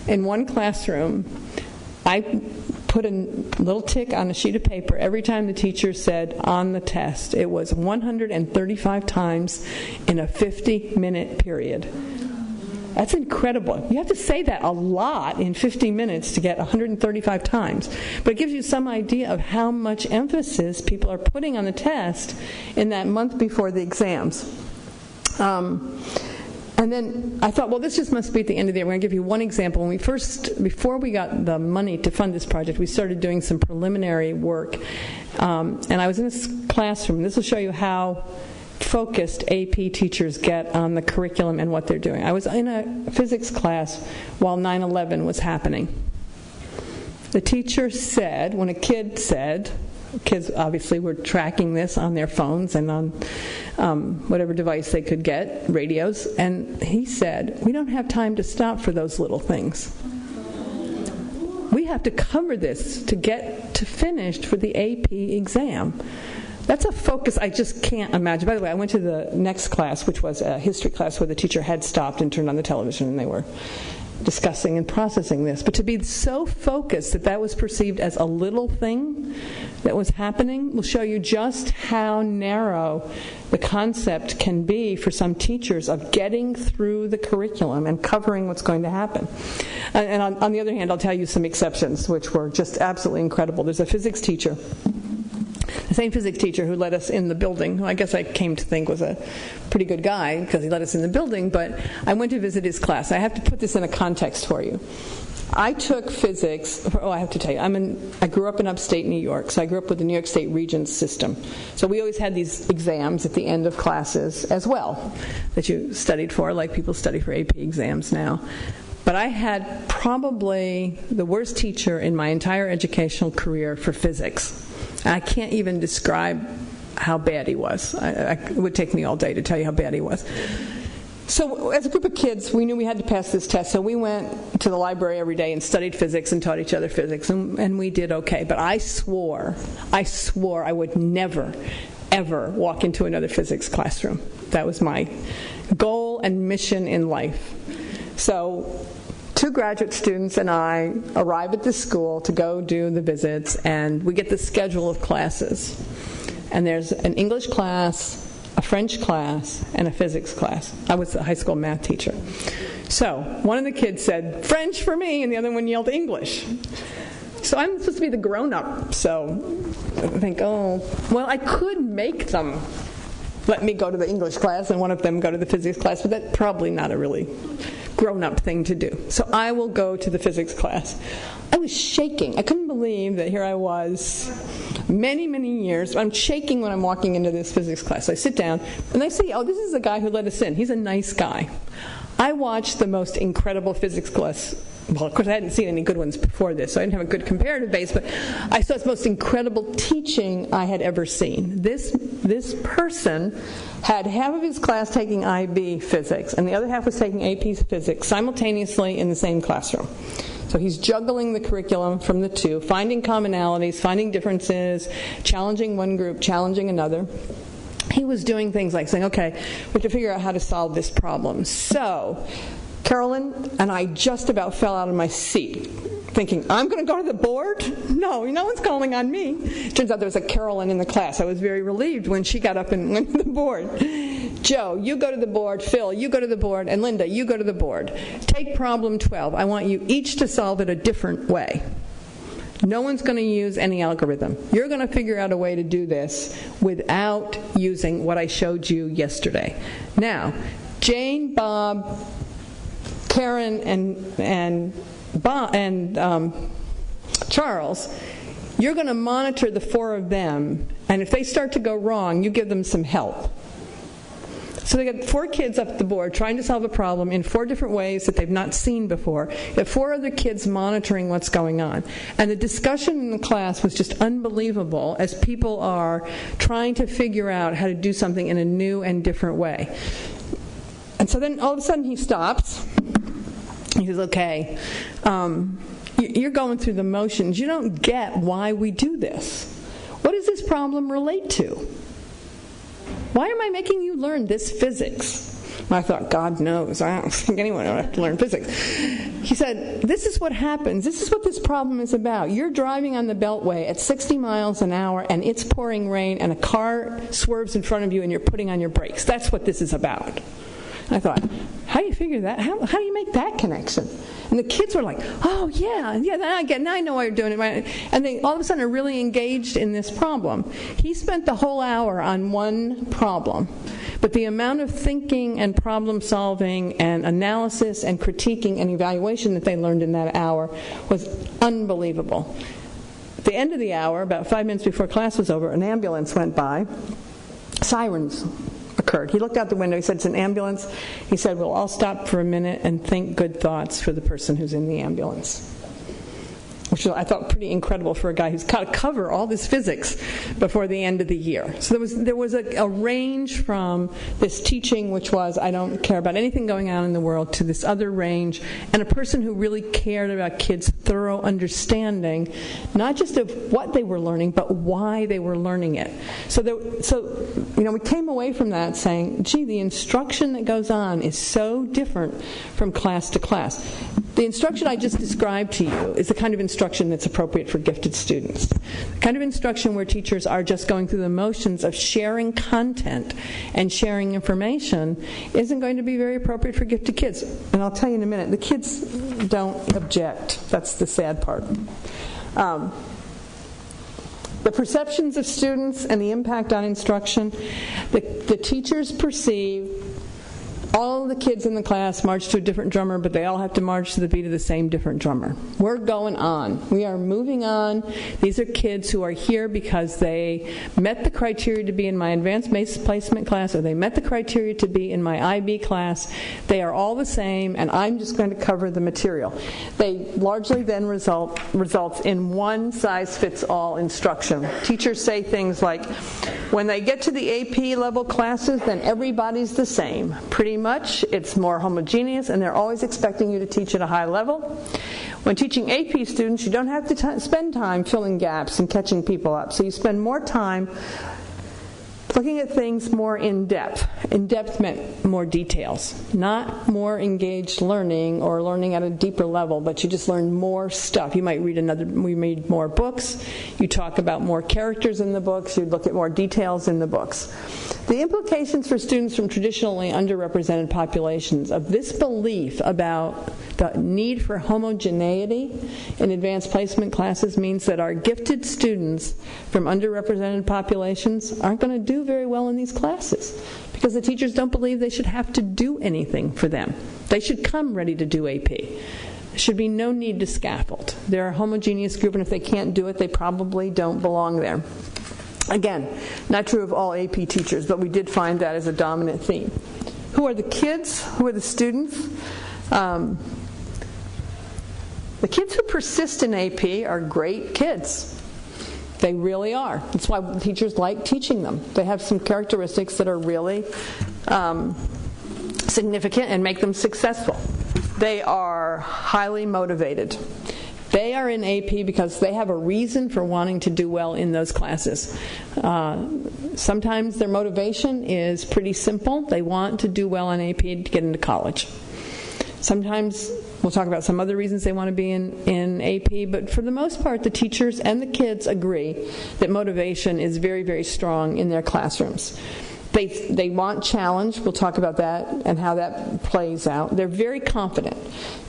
in one classroom, I put a little tick on a sheet of paper every time the teacher said on the test. It was 135 times in a 50-minute period. That's incredible. You have to say that a lot in 50 minutes to get 135 times. But it gives you some idea of how much emphasis people are putting on the test in that month before the exams. And then I thought, well, this just must be at the end of the year. I'm going to give you one example. Before we got the money to fund this project, we started doing some preliminary work. And I was in this classroom. This will show you how focused AP teachers get on the curriculum and what they're doing. I was in a physics class while 9/11 was happening. The teacher said, when a kid said, kids obviously were tracking this on their phones and on whatever device they could get, radios, and he said, we don't have time to stop for those little things. We have to cover this to get to finished for the AP exam. That's a focus I just can't imagine. By the way, I went to the next class, which was a history class where the teacher had stopped and turned on the television and they were discussing and processing this. But to be so focused that that was perceived as a little thing that was happening will show you just how narrow the concept can be for some teachers of getting through the curriculum and covering what's going to happen. And on the other hand, I'll tell you some exceptions, which were just absolutely incredible. There's a physics teacher, the same physics teacher who let us in the building, who I guess I came to think was a pretty good guy because he let us in the building, but I went to visit his class. I have to put this in a context for you. I took physics, I have to tell you, I grew up in upstate New York, so I grew up with the New York State Regents system. So we always had these exams at the end of classes as well that you studied for, like people study for AP exams now. But I had probably the worst teacher in my entire educational career for physics. And I can't even describe how bad he was. It would take me all day to tell you how bad he was. So as a group of kids, we knew we had to pass this test, so we went to the library every day and studied physics and taught each other physics, and we did okay. But I swore I would never, ever walk into another physics classroom. That was my goal and mission in life. So 2 graduate students and I arrive at the school to go do the visits, and we get the schedule of classes. And there's an English class, a French class, and a physics class. I was a high school math teacher. So one of the kids said, French for me, and the other one yelled English. So I'm supposed to be the grown-up, so I think, I could make them let me go to the English class and one of them go to the physics class, but that's probably not a really grown-up thing to do. So I will go to the physics class. I was shaking. I couldn't believe that here I was, many, many years. I'm shaking when I'm walking into this physics class. So I sit down, and I see, this is the guy who let us in. He's a nice guy. I watched the most incredible physics class. Well, of course, I hadn't seen any good ones before this, so I didn't have a good comparative base, but I saw the most incredible teaching I had ever seen. This person had half of his class taking IB physics, and the other half was taking AP physics simultaneously in the same classroom. So he's juggling the curriculum from the two, finding commonalities, finding differences, challenging one group, challenging another. He was doing things like saying, okay, we have to figure out how to solve this problem. So Carolyn and I just about fell out of my seat, thinking, I'm going to go to the board? No one's calling on me. It turns out there was a Carolyn in the class. I was very relieved when she got up and went to the board. Joe, you go to the board. Phil, you go to the board. And Linda, you go to the board. Take problem 12. I want you each to solve it a different way. No one's going to use any algorithm. You're going to figure out a way to do this without using what I showed you yesterday. Now, Jane, Bob, Karen, and Charles, you're going to monitor the 4 of them, and if they start to go wrong, you give them some help. So they got 4 kids up at the board trying to solve a problem in 4 different ways that they've not seen before. You have 4 other kids monitoring what's going on. And the discussion in the class was just unbelievable as people are trying to figure out how to do something in a new and different way. And so then all of a sudden he stops. He says, okay, you're going through the motions. You don't get why we do this. What does this problem relate to? Why am I making you learn this physics? And I thought, God knows. I don't think anyone would have to learn physics. He said, this is what happens. This is what this problem is about. You're driving on the Beltway at 60 miles an hour, and it's pouring rain, and a car swerves in front of you, and you're putting on your brakes. That's what this is about. I thought, how do you figure that? How do you make that connection? And the kids were like, oh, yeah, now I know why you're doing it. Right? And they all of a sudden are really engaged in this problem. He spent the whole hour on one problem. But the amount of thinking and problem solving and analysis and critiquing and evaluation that they learned in that hour was unbelievable. At the end of the hour, about 5 minutes before class was over, an ambulance went by. Sirens occurred. He looked out the window. He said, it's an ambulance. He said, we'll all stop for a minute and think good thoughts for the person who's in the ambulance. Which I thought pretty incredible for a guy who's got to cover all this physics before the end of the year. So there was a range from this teaching, which was, I don't care about anything going on in the world, to this other range, and a person who really cared about kids' thorough understanding, not just of what they were learning, but why they were learning it. So we came away from that saying, gee, the instruction that goes on is so different from class to class. The instruction I just described to you is the kind of instruction that's appropriate for gifted students. The kind of instruction where teachers are just going through the motions of sharing content and sharing information isn't going to be very appropriate for gifted kids. And I'll tell you in a minute, the kids don't object. That's the sad part. The perceptions of students and the impact on instruction, the teachers perceive all of the kids in the class march to a different drummer, but they all have to march to the beat of the same different drummer. We're going on. We are moving on. These are kids who are here because they met the criteria to be in my advanced placement class, or they met the criteria to be in my IB class. They are all the same, and I'm just going to cover the material. They largely then results in one-size-fits-all instruction. Teachers say things like, when they get to the AP level classes, then everybody's the same. Pretty much, it's more homogeneous, and they're always expecting you to teach at a high level. When teaching AP students, you don't have to spend time filling gaps and catching people up. So you spend more time looking at things more in depth. In depth meant more details, not more engaged learning or learning at a deeper level, but you just learn more stuff. You might we read more books, you talk about more characters in the books, you look at more details in the books. The implications for students from traditionally underrepresented populations of this belief about the need for homogeneity in advanced placement classes means that our gifted students from underrepresented populations aren't going to do very well in these classes because the teachers don't believe they should have to do anything for them. They should come ready to do AP. There should be no need to scaffold. They're a homogeneous group, and if they can't do it, they probably don't belong there. Again, not true of all AP teachers, but we did find that as a dominant theme. Who are the kids? Who are the students? The kids who persist in AP are great kids. They really are. That's why teachers like teaching them. They have some characteristics that are really significant and make them successful. They are highly motivated. They are in AP because they have a reason for wanting to do well in those classes. Sometimes their motivation is pretty simple. They want to do well on AP to get into college. Sometimes we'll talk about some other reasons they want to be in AP, but for the most part, the teachers and the kids agree that motivation is very, very strong in their classrooms. They want challenge. We'll talk about that and how that plays out. They're very confident.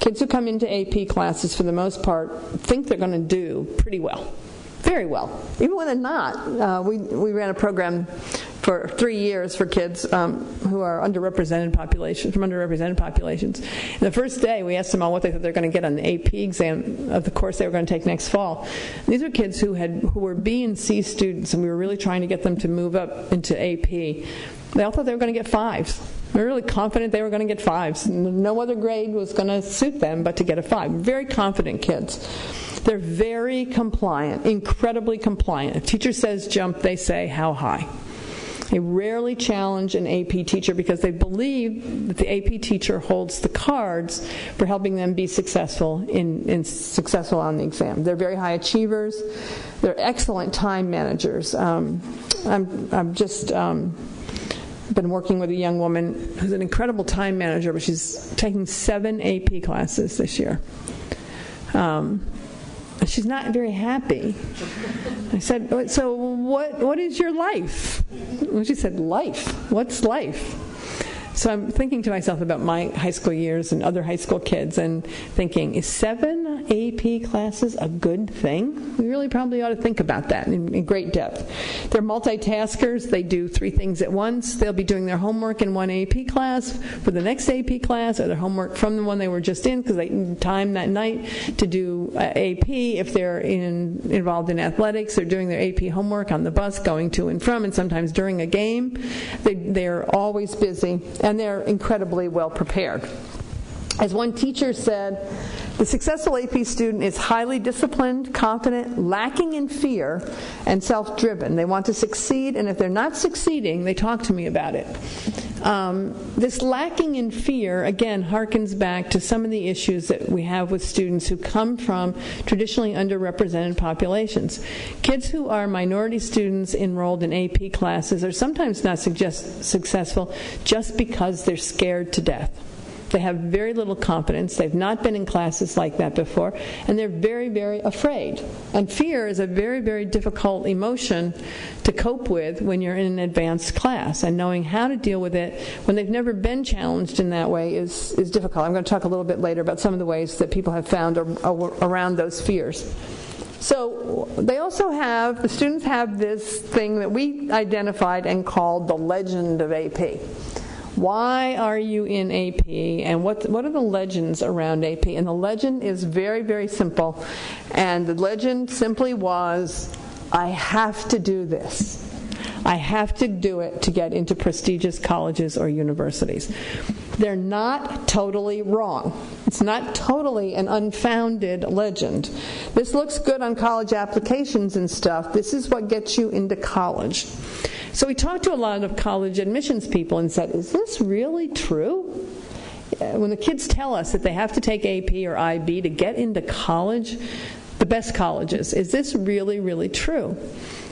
Kids who come into AP classes, for the most part, think they're going to do pretty well. Very well. Even when they're not. We ran a program for 3 years for kids who are from underrepresented populations. And the first day, we asked them all what they thought they were going to get on the AP exam of the course they were going to take next fall. And these are kids who were B and C students, and we were really trying to get them to move up into AP. They all thought they were going to get 5s. We were really confident they were going to get 5s. No other grade was going to suit them but to get a 5. Very confident kids. They're very compliant, incredibly compliant. If teacher says jump, they say how high. They rarely challenge an AP teacher because they believe that the AP teacher holds the cards for helping them be successful successful on the exam. They're very high achievers. They're excellent time managers. I'm just been working with a young woman who's an incredible time manager, but she's taking 7 AP classes this year. She's not very happy. I said, so what is your life? Well, she said, life? What's life? So I'm thinking to myself about my high school years and other high school kids and thinking, is 7 AP classes a good thing? We really probably ought to think about that in great depth. They're multitaskers. They do 3 things at once. They'll be doing their homework in one AP class for the next AP class, or their homework from the one they were just in because they need time that night to do AP. If they're involved in athletics, they're doing their AP homework on the bus going to and from, and sometimes during a game. They're always busy. And they're incredibly well prepared. As one teacher said, the successful AP student is highly disciplined, confident, lacking in fear, and self-driven. They want to succeed, and if they're not succeeding, they talk to me about it. This lacking in fear, again, harkens back to some of the issues that we have with students who come from traditionally underrepresented populations. Kids who are minority students enrolled in AP classes are sometimes not successful just because they're scared to death. They have very little confidence. They've not been in classes like that before, and they're very, very afraid. And fear is a very, very difficult emotion to cope with when you're in an advanced class, and knowing how to deal with it when they've never been challenged in that way is difficult. I'm going to talk a little bit later about some of the ways that people have found around those fears. So the students have this thing that we identified and called the legend of AP. Why are you in AP, and what are the legends around AP? And the legend is very, very simple. And the legend simply was, I have to do this. I have to do it to get into prestigious colleges or universities. They're not totally wrong. It's not totally an unfounded legend. This looks good on college applications and stuff. This is what gets you into college. So we talked to a lot of college admissions people and said, is this really true? When the kids tell us that they have to take AP or IB to get into college, the best colleges, is this really, really true?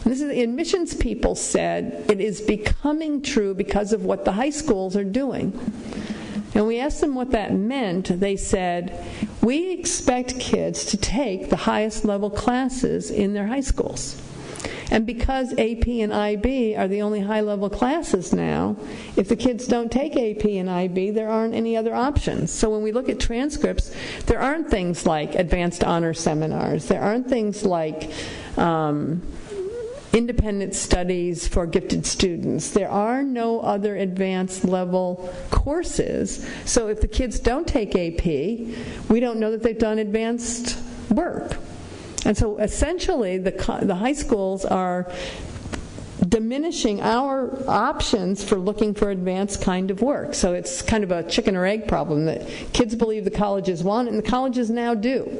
And the admissions people said it is becoming true because of what the high schools are doing. And we asked them what that meant. They said, we expect kids to take the highest level classes in their high schools. And because AP and IB are the only high-level classes now, if the kids don't take AP and IB, there aren't any other options. So when we look at transcripts, there aren't things like advanced honor seminars. There aren't things like independent studies for gifted students. There are no other advanced level courses. So if the kids don't take AP, we don't know that they've done advanced work. And so essentially the high schools are diminishing our options for looking for advanced kind of work. So it's kind of a chicken or egg problem that kids believe the colleges want, and the colleges now do.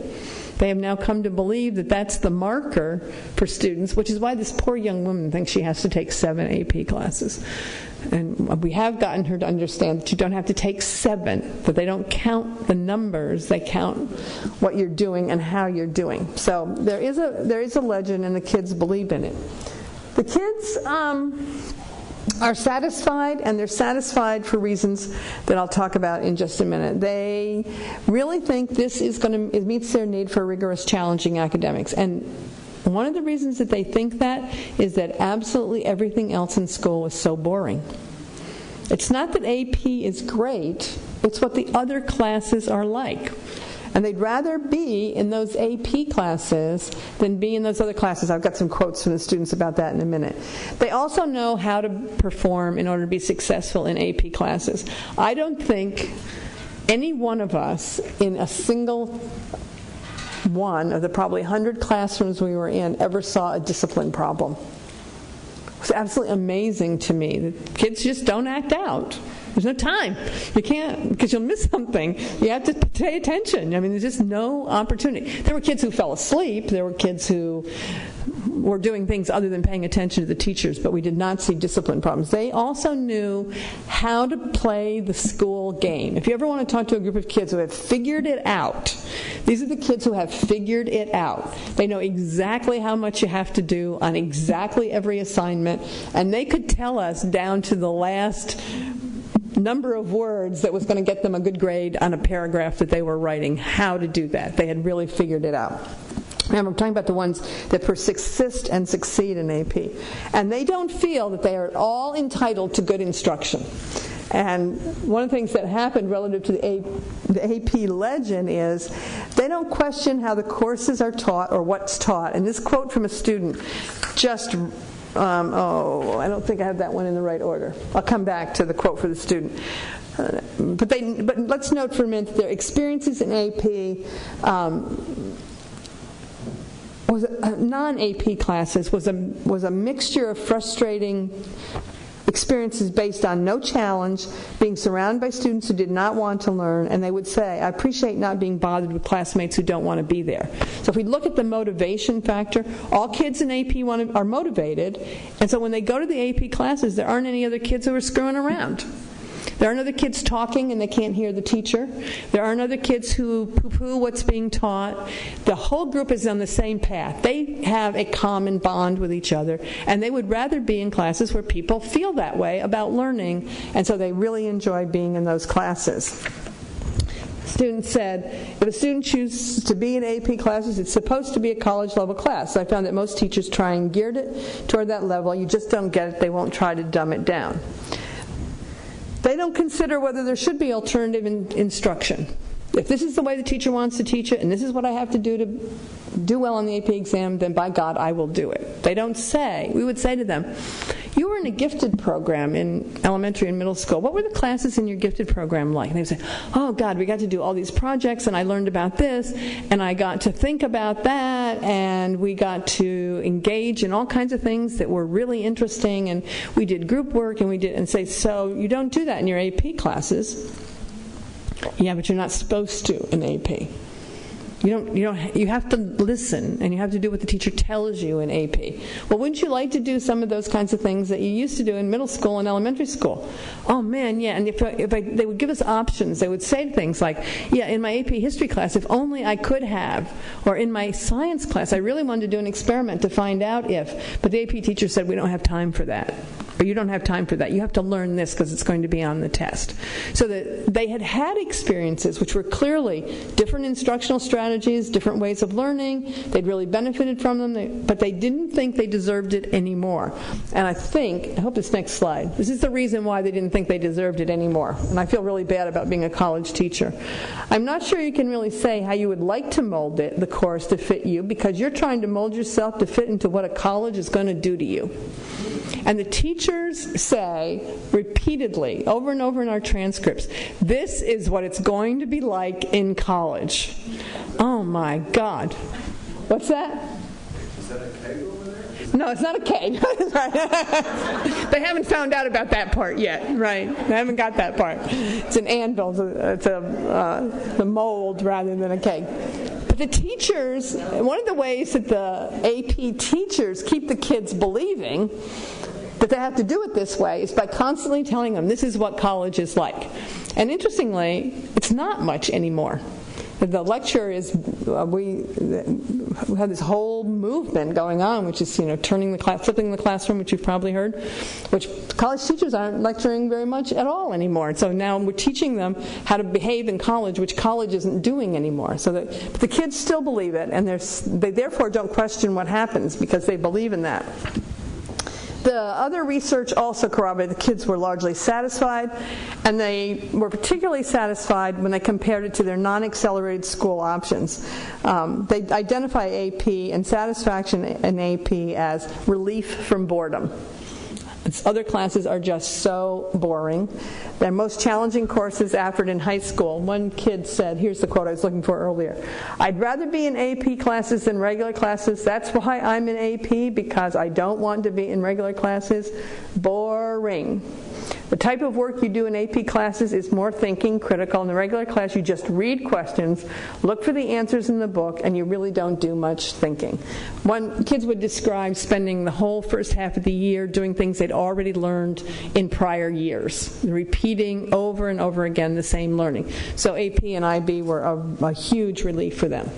They have now come to believe that that's the marker for students, which is why this poor young woman thinks she has to take 7 AP classes. And we have gotten her to understand that you don't have to take 7, that they don't count the numbers, they count what you're doing and how you're doing. So there is a legend, and the kids believe in it. The kids are satisfied, and they're satisfied for reasons that I'll talk about in just a minute. They really think it meets their need for rigorous, challenging academics. And one of the reasons that they think that is that absolutely everything else in school is so boring. It's not that AP is great, it's what the other classes are like. And they'd rather be in those AP classes than be in those other classes. I've got some quotes from the students about that in a minute. They also know how to perform in order to be successful in AP classes. I don't think any one of us in a single one of the probably 100 classrooms we were in ever saw a discipline problem. It was absolutely amazing to me that kids just don't act out. There's no time. You can't, because you'll miss something. You have to pay attention. I mean, there's just no opportunity. There were kids who fell asleep. There were kids who were doing things other than paying attention to the teachers, but we did not see discipline problems. They also knew how to play the school game. If you ever want to talk to a group of kids who have figured it out, these are the kids who have figured it out. They know exactly how much you have to do on exactly every assignment, and they could tell us down to the last number of words that was going to get them a good grade on a paragraph that they were writing, how to do that. They had really figured it out. Remember, I'm talking about the ones that persist and succeed in AP. And they don't feel that they are at all entitled to good instruction. And one of the things that happened relative to the AP legend is they don't question how the courses are taught or what's taught. And this quote from a student just... I don't think I have that one in the right order. I'll come back to the quote for the student. But let's note for a minute that their experiences in AP non-AP classes was a mixture of frustrating experiences based on no challenge, being surrounded by students who did not want to learn, and they would say, I appreciate not being bothered with classmates who don't want to be there. So if we look at the motivation factor, all kids in AP are motivated, and so when they go to the AP classes, there aren't any other kids who are screwing around. There aren't other kids talking and they can't hear the teacher. There aren't other kids who poo-poo what's being taught. The whole group is on the same path. They have a common bond with each other, and they would rather be in classes where people feel that way about learning, and so they really enjoy being in those classes. Student said, if a student chooses to be in AP classes, it's supposed to be a college-level class. I found that most teachers try and gear it toward that level. You just don't get it. They won't try to dumb it down. They don't consider whether there should be alternative instruction. If this is the way the teacher wants to teach it, and this is what I have to do to do well on the AP exam, then by God, I will do it. They don't say. We would say to them, you were in a gifted program in elementary and middle school. What were the classes in your gifted program like? And they would say, oh, God, we got to do all these projects, and I learned about this, and I got to think about that, and we got to engage in all kinds of things that were really interesting, and we did group work, and say, so you don't do that in your AP classes. Yeah, but you're not supposed to in AP. You have to listen, and you have to do what the teacher tells you in AP. Well, wouldn't you like to do some of those kinds of things that you used to do in middle school and elementary school? Oh man, yeah. And if they would give us options, they would say things like, yeah, in my AP history class, if only I could have, or in my science class, I really wanted to do an experiment to find out if, but the AP teacher said we don't have time for that. Or you don't have time for that. You have to learn this because it's going to be on the test. So that they had experiences which were clearly different instructional strategies, different ways of learning. They'd really benefited from them, but they didn't think they deserved it anymore. And I hope this next slide, this is the reason why they didn't think they deserved it anymore. And I feel really bad about being a college teacher. I'm not sure you can really say how you would like to mold the course to fit you, because you're trying to mold yourself to fit into what a college is going to do to you. And the teachers say repeatedly, over and over in our transcripts, this is what it's going to be like in college. Oh my God. What's that? Is that a keg over there? No, it's not a keg. They haven't found out about that part yet, right? They haven't got that part. It's an anvil. It's the mold rather than a keg. But the teachers, one of the ways that the AP teachers keep the kids believing that they have to do it this way is by constantly telling them this is what college is like. And interestingly, it's not much anymore. The lecture is, we have this whole movement going on, which is, flipping the classroom, which you've probably heard, which college teachers aren't lecturing very much at all anymore. So now we're teaching them how to behave in college, which college isn't doing anymore. But the kids still believe it, and they therefore don't question what happens because they believe in that. The other research also corroborated the kids were largely satisfied, and they were particularly satisfied when they compared it to their non-accelerated school options. They identify AP and satisfaction in AP as relief from boredom. Other classes are just so boring. Their most challenging courses offered in high school. One kid said, here's the quote I was looking for earlier, "I'd rather be in AP classes than regular classes. That's why I'm in AP, because I don't want to be in regular classes. Boring. The type of work you do in AP classes is more thinking, critical. In the regular class, you just read questions, look for the answers in the book, and you really don't do much thinking." Kids would describe spending the whole first half of the year doing things they'd already learned in prior years, repeating over and over again the same learning. So AP and IB were a huge relief for them.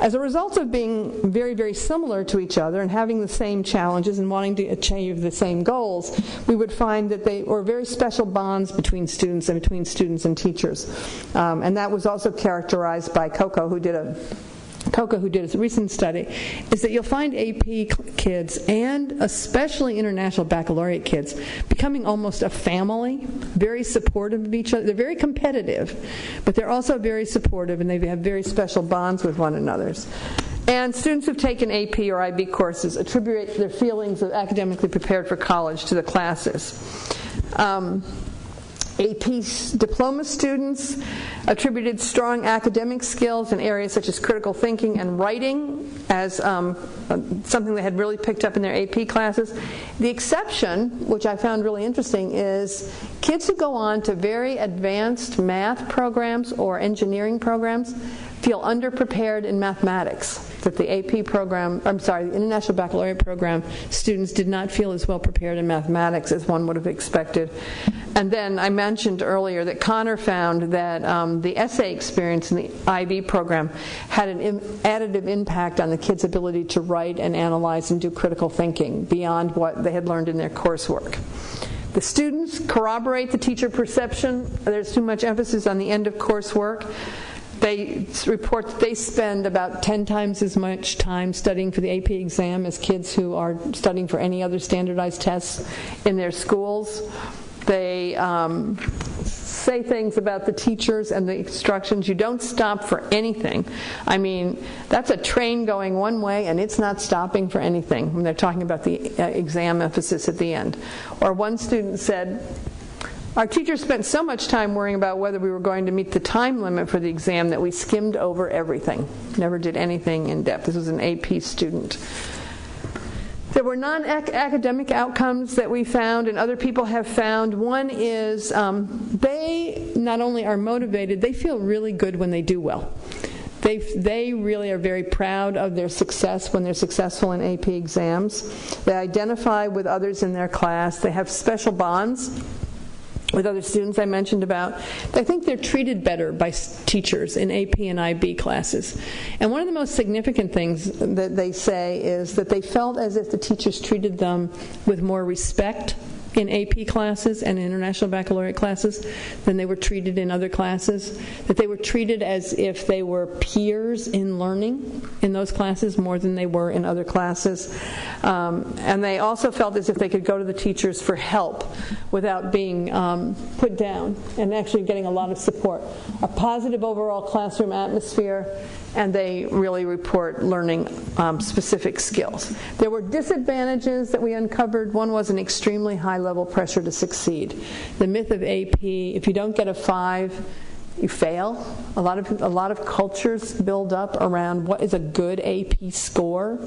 As a result of being very, very similar to each other and having the same challenges and wanting to achieve the same goals, we would find that they were very special bonds between students and teachers. And that was also characterized by Coco, who did a recent study, is that you'll find AP kids, and especially international baccalaureate kids, becoming almost a family, very supportive of each other. They're very competitive, but they're also very supportive, and they have very special bonds with one another. And students who've taken AP or IB courses attribute their feelings of academically prepared for college to the classes. AP diploma students attributed strong academic skills in areas such as critical thinking and writing as something they had really picked up in their AP classes. The exception, which I found really interesting, is kids who go on to very advanced math programs or engineering programs feel underprepared in mathematics. That the AP program, the International Baccalaureate program students did not feel as well prepared in mathematics as one would have expected. And then I mentioned earlier that Connor found that the essay experience in the IB program had an additive impact on the kids' ability to write and analyze and do critical thinking beyond what they had learned in their coursework. The students corroborate the teacher perception. There's too much emphasis on the end of coursework. They report that they spend about 10 times as much time studying for the AP exam as kids who are studying for any other standardized tests in their schools. They say things about the teachers and the instructions. You don't stop for anything. I mean, that's a train going one way, and it's not stopping for anything when they're talking about the exam emphasis at the end. Or one student said, "Our teacher spent so much time worrying about whether we were going to meet the time limit for the exam that we skimmed over everything. Never did anything in depth." This was an AP student. There were non-academic outcomes that we found and other people have found. One is they not only are motivated, they feel really good when they do well. They really are very proud of their success when they're successful in AP exams. They identify with others in their class. They have special bonds with other students I mentioned about. I think they're treated better by teachers in AP and IB classes. And one of the most significant things that they say is that they felt as if the teachers treated them with more respect in AP classes and International Baccalaureate classes than they were treated in other classes, that they were treated as if they were peers in learning in those classes more than they were in other classes. And they also felt as if they could go to the teachers for help without being put down and actually getting a lot of support. A positive overall classroom atmosphere, and they really report learning specific skills. There were disadvantages that we uncovered. One was an extremely high level pressure to succeed. The myth of AP, if you don't get a 5, you fail. A lot of cultures build up around what is a good AP score.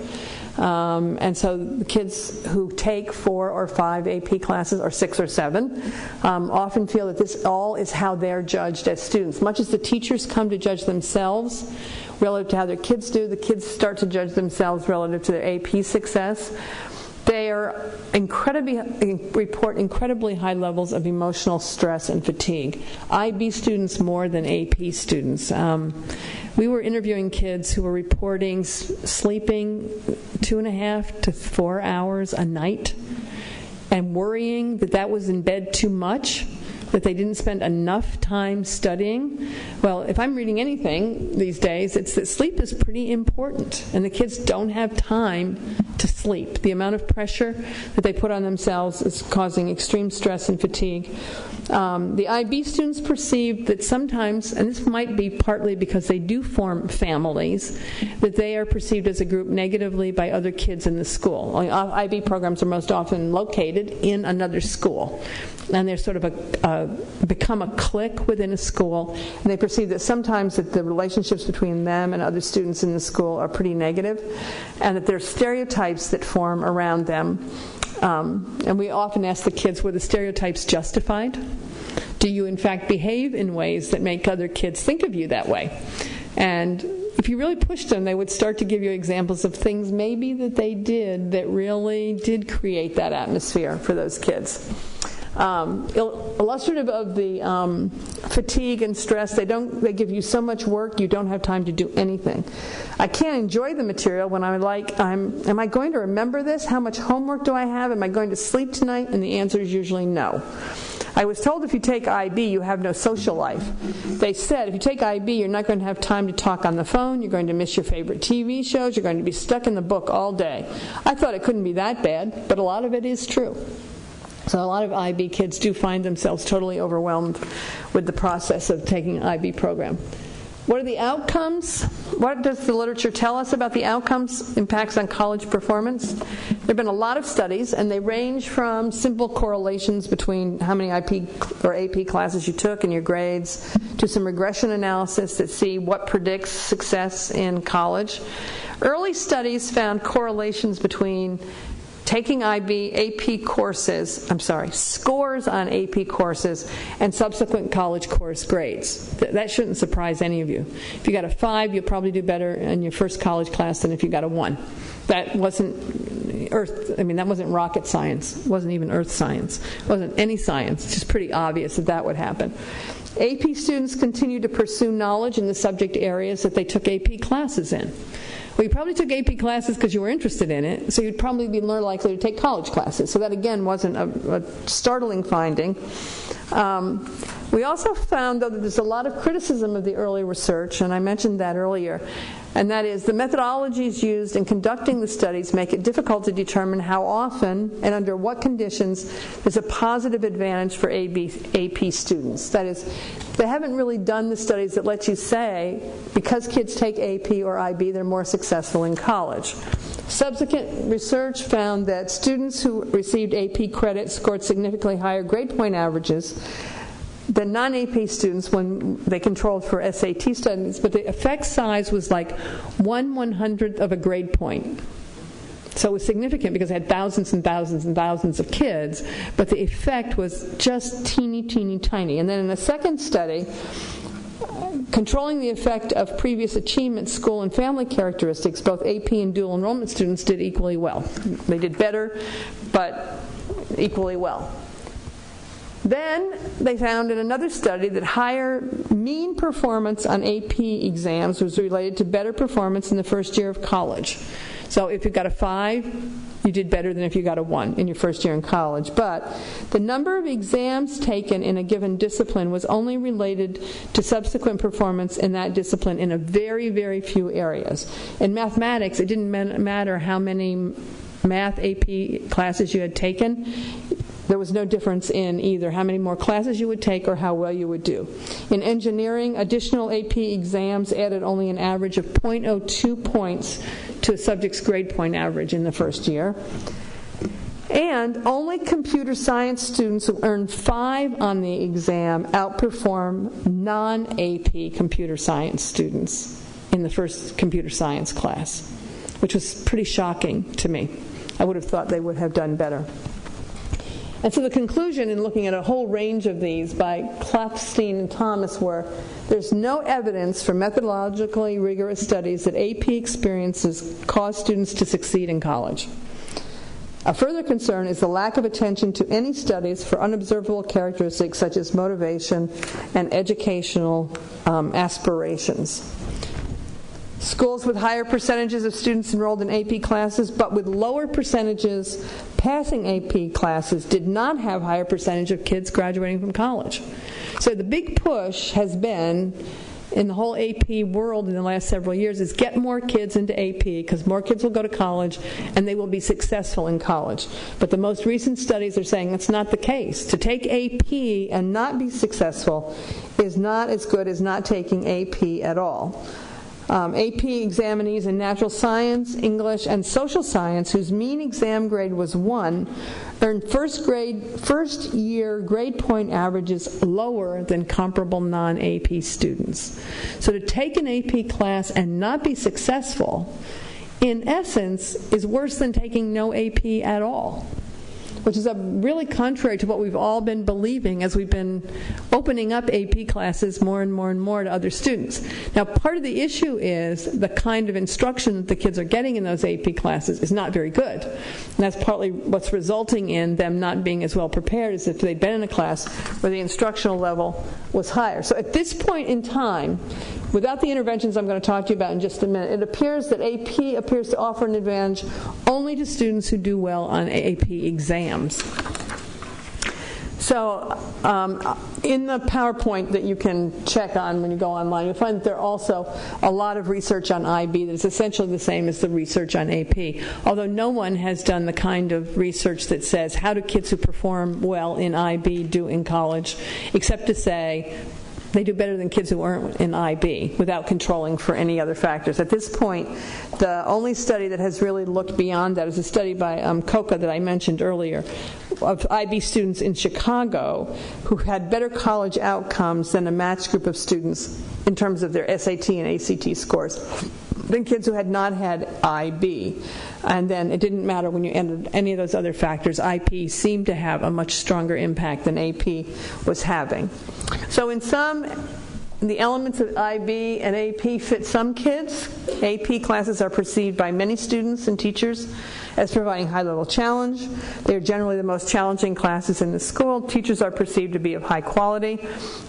And so the kids who take 4 or 5 AP classes, or 6 or 7, often feel that this all is how they're judged as students. Much as the teachers come to judge themselves relative to how their kids do, the kids start to judge themselves relative to their AP success. They report incredibly high levels of emotional stress and fatigue. IB students more than AP students. We were interviewing kids who were reporting sleeping 2.5 to 4 hours a night and worrying that was in bed too much. that they didn't spend enough time studying. Well, if I'm reading anything these days, it's that sleep is pretty important, and the kids don't have time to sleep. The amount of pressure that they put on themselves is causing extreme stress and fatigue. The IB students perceive that sometimes, and this might be partly because they do form families, that they are perceived as a group negatively by other kids in the school. IB programs are most often located in another school, and they're sort of become a clique within a school, and they perceive that sometimes that the relationships between them and other students in the school are pretty negative, and that there are stereotypes that form around them. And we often ask the kids, were the stereotypes justified? Do you in fact behave in ways that make other kids think of you that way? And if you really pushed them, they would start to give you examples of things maybe that they did that really did create that atmosphere for those kids. Illustrative of the fatigue and stress, they give you so much work you don't have time to do anything. I can't enjoy the material when am I going to remember this? How much homework do I have? Am I going to sleep tonight? And the answer is usually no. I was told if you take IB, you have no social life. They said if you take IB, you're not going to have time to talk on the phone, you're going to miss your favorite TV shows, you're going to be stuck in the book all day. I thought it couldn't be that bad, but a lot of it is true. So a lot of IB kids do find themselves totally overwhelmed with the process of taking an IB program. What are the outcomes? What does the literature tell us about the outcomes, impacts on college performance? There have been a lot of studies, and they range from simple correlations between how many IP or AP classes you took and your grades to some regression analysis that see what predicts success in college. Early studies found correlations between taking scores on AP courses and subsequent college course grades. That shouldn't surprise any of you. If you got a 5, you'll probably do better in your first college class than if you got a 1. That wasn't rocket science. It wasn't even earth science. It wasn't any science. It's just pretty obvious that would happen. AP students continue to pursue knowledge in the subject areas that they took AP classes in. Well, you probably took AP classes because you were interested in it, so you'd probably be more likely to take college classes. So that, again, wasn't a startling finding. We also found, though, that there's a lot of criticism of the early research, and I mentioned that earlier, and that is the methodologies used in conducting the studies make it difficult to determine how often and under what conditions there's a positive advantage for AP students. That is, they haven't really done the studies that let you say, because kids take AP or IB, they're more successful in college. Subsequent research found that students who received AP credit scored significantly higher grade point averages than non-AP students when they controlled for SAT studies, but the effect size was like 1/100th of a grade point. So it was significant because it had thousands and thousands and thousands of kids, but the effect was just teeny, teeny, tiny. And then in a second study, controlling the effect of previous achievement, school, and family characteristics, both AP and dual enrollment students did equally well. They did better, but equally well. Then they found in another study that higher mean performance on AP exams was related to better performance in the first year of college. So if you got a 5, you did better than if you got a 1 in your first year in college. But the number of exams taken in a given discipline was only related to subsequent performance in that discipline in a very, very few areas. In mathematics, it didn't matter how many math AP classes you had taken. There was no difference in either how many more classes you would take or how well you would do. In engineering, additional AP exams added only an average of 0.02 points to a subject's grade point average in the first year. And only computer science students who earned 5 on the exam outperform non-AP computer science students in the first computer science class, which was pretty shocking to me. I would have thought they would have done better. And so the conclusion in looking at a whole range of these by Klopfstein and Thomas were, there's no evidence for methodologically rigorous studies that AP experiences cause students to succeed in college. A further concern is the lack of attention to any studies for unobservable characteristics such as motivation and educational aspirations. Schools with higher percentages of students enrolled in AP classes, but with lower percentages passing AP classes, did not have higher percentage of kids graduating from college. So the big push has been, in the whole AP world in the last several years, is get more kids into AP, because more kids will go to college and they will be successful in college. But the most recent studies are saying that's not the case. To take AP and not be successful is not as good as not taking AP at all. AP examinees in natural science, English, and social science, whose mean exam grade was 1, earned first year grade point averages lower than comparable non-AP students. So to take an AP class and not be successful, in essence, is worse than taking no AP at all, which is really contrary to what we've all been believing as we've been opening up AP classes more and more and more to other students. Now, part of the issue is the kind of instruction that the kids are getting in those AP classes is not very good. And that's partly what's resulting in them not being as well prepared as if they'd been in a class where the instructional level was higher. So at this point in time, without the interventions I'm going to talk to you about in just a minute, it appears that AP appears to offer an advantage only to students who do well on AP exams. So in the PowerPoint that you can check on when you go online, you'll find that there are also a lot of research on IB that is essentially the same as the research on AP, although no one has done the kind of research that says how do kids who perform well in IB do in college, except to say they do better than kids who aren't in IB without controlling for any other factors. At this point, the only study that has really looked beyond that is a study by Coca that I mentioned earlier of IB students in Chicago who had better college outcomes than a matched group of students in terms of their SAT and ACT scores than kids who had not had IB. And then it didn't matter when you entered any of those other factors. IP seemed to have a much stronger impact than AP was having. So in some, the elements of IB and AP fit some kids. AP classes are perceived by many students and teachers as providing high-level challenge. They are generally the most challenging classes in the school. Teachers are perceived to be of high quality.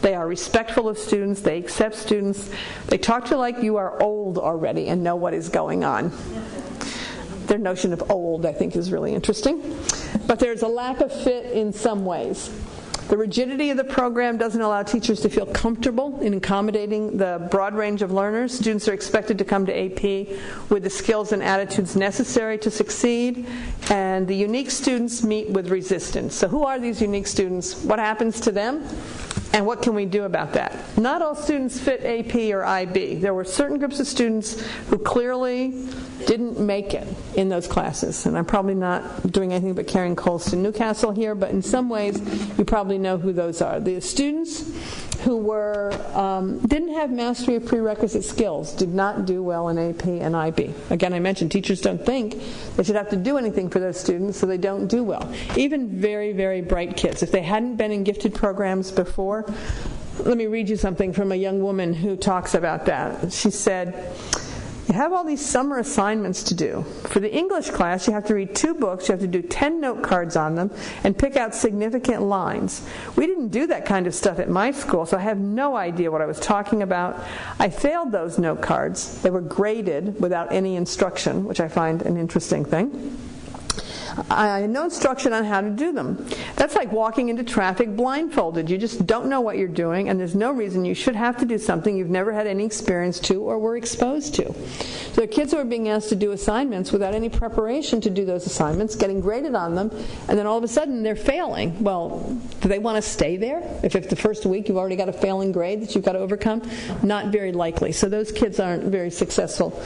They are respectful of students. They accept students. They talk to you like you are old already and know what is going on. Their notion of old, I think, is really interesting. But there's a lack of fit in some ways. The rigidity of the program doesn't allow teachers to feel comfortable in accommodating the broad range of learners. Students are expected to come to AP with the skills and attitudes necessary to succeed, and the unique students meet with resistance. So who are these unique students? What happens to them? And what can we do about that? Not all students fit AP or IB. There were certain groups of students who clearly didn't make it in those classes. And I'm probably not doing anything but carrying coals to Newcastle here, but in some ways you probably know who those are. The students who were didn't have mastery of prerequisite skills did not do well in AP and IB. Again, I mentioned teachers don't think they should have to do anything for those students, so they don't do well. Even very, very bright kids, if they hadn't been in gifted programs before, let me read you something from a young woman who talks about that. She said, you have all these summer assignments to do. For the English class, you have to read 2 books, you have to do 10 note cards on them, and pick out significant lines. We didn't do that kind of stuff at my school, so I have no idea what I was talking about. I failed those note cards. They were graded without any instruction, which I find an interesting thing. I had no instruction on how to do them. That's like walking into traffic blindfolded. You just don't know what you're doing, and there's no reason you should have to do something you've never had any experience to or were exposed to. So there are kids who are being asked to do assignments without any preparation to do those assignments, getting graded on them, and then all of a sudden they're failing. Well, do they want to stay there? If the first week you've already got a failing grade that you've got to overcome? Not very likely. So those kids aren't very successful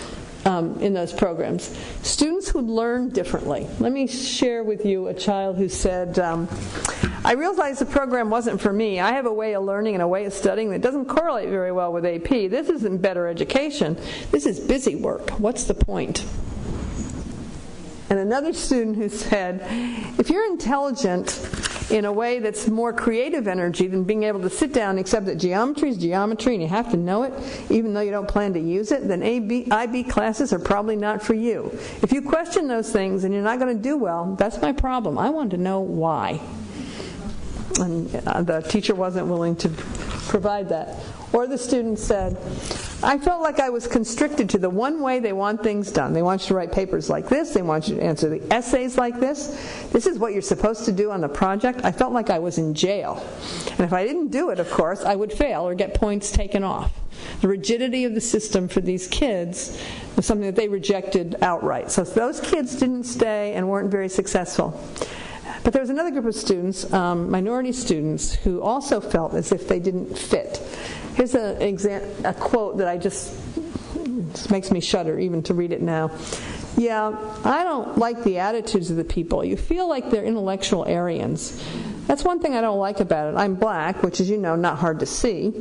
in those programs. Students who learn differently. Let me share with you a child who said, I realized the program wasn't for me. I have a way of learning and a way of studying that doesn't correlate very well with AP. This isn't better education. This is busy work. What's the point? And another student who said, if you're intelligent in a way that's more creative energy than being able to sit down and accept that geometry is geometry and you have to know it even though you don't plan to use it, then IB classes are probably not for you. If you question those things and you're not going to do well, that's my problem. I want to know why. And the teacher wasn't willing to provide that. Or the student said, I felt like I was constricted to the one way they want things done. They want you to write papers like this. They want you to answer the essays like this. This is what you're supposed to do on the project. I felt like I was in jail. And if I didn't do it, of course, I would fail or get points taken off. The rigidity of the system for these kids was something that they rejected outright. So those kids didn't stay and weren't very successful. But there was another group of students, minority students, who also felt as if they didn't fit. Here's a quote that it makes me shudder even to read it now. Yeah, I don't like the attitudes of the people. You feel like they're intellectual Aryans. That's one thing I don't like about it. I'm black, which is, not hard to see.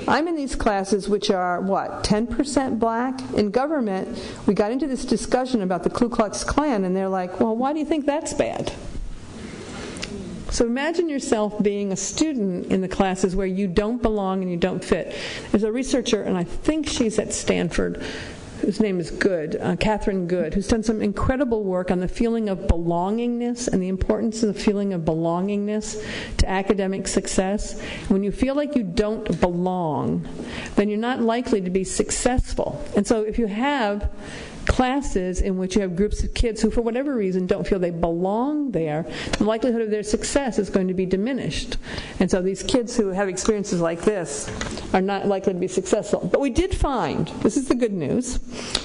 I'm in these classes which are, 10% black? In government, we got into this discussion about the Ku Klux Klan, and they're like, well, why do you think that's bad? So imagine yourself being a student in the classes where you don't belong and you don't fit. There's a researcher, and I think she's at Stanford, whose name is Catherine Good, who's done some incredible work on the feeling of belongingness and the importance of the feeling of belongingness to academic success. When you feel like you don't belong, then you're not likely to be successful. And so if you have classes in which you have groups of kids who, for whatever reason, don't feel they belong there, the likelihood of their success is going to be diminished. And so these kids who have experiences like this are not likely to be successful. But we did find, this is the good news,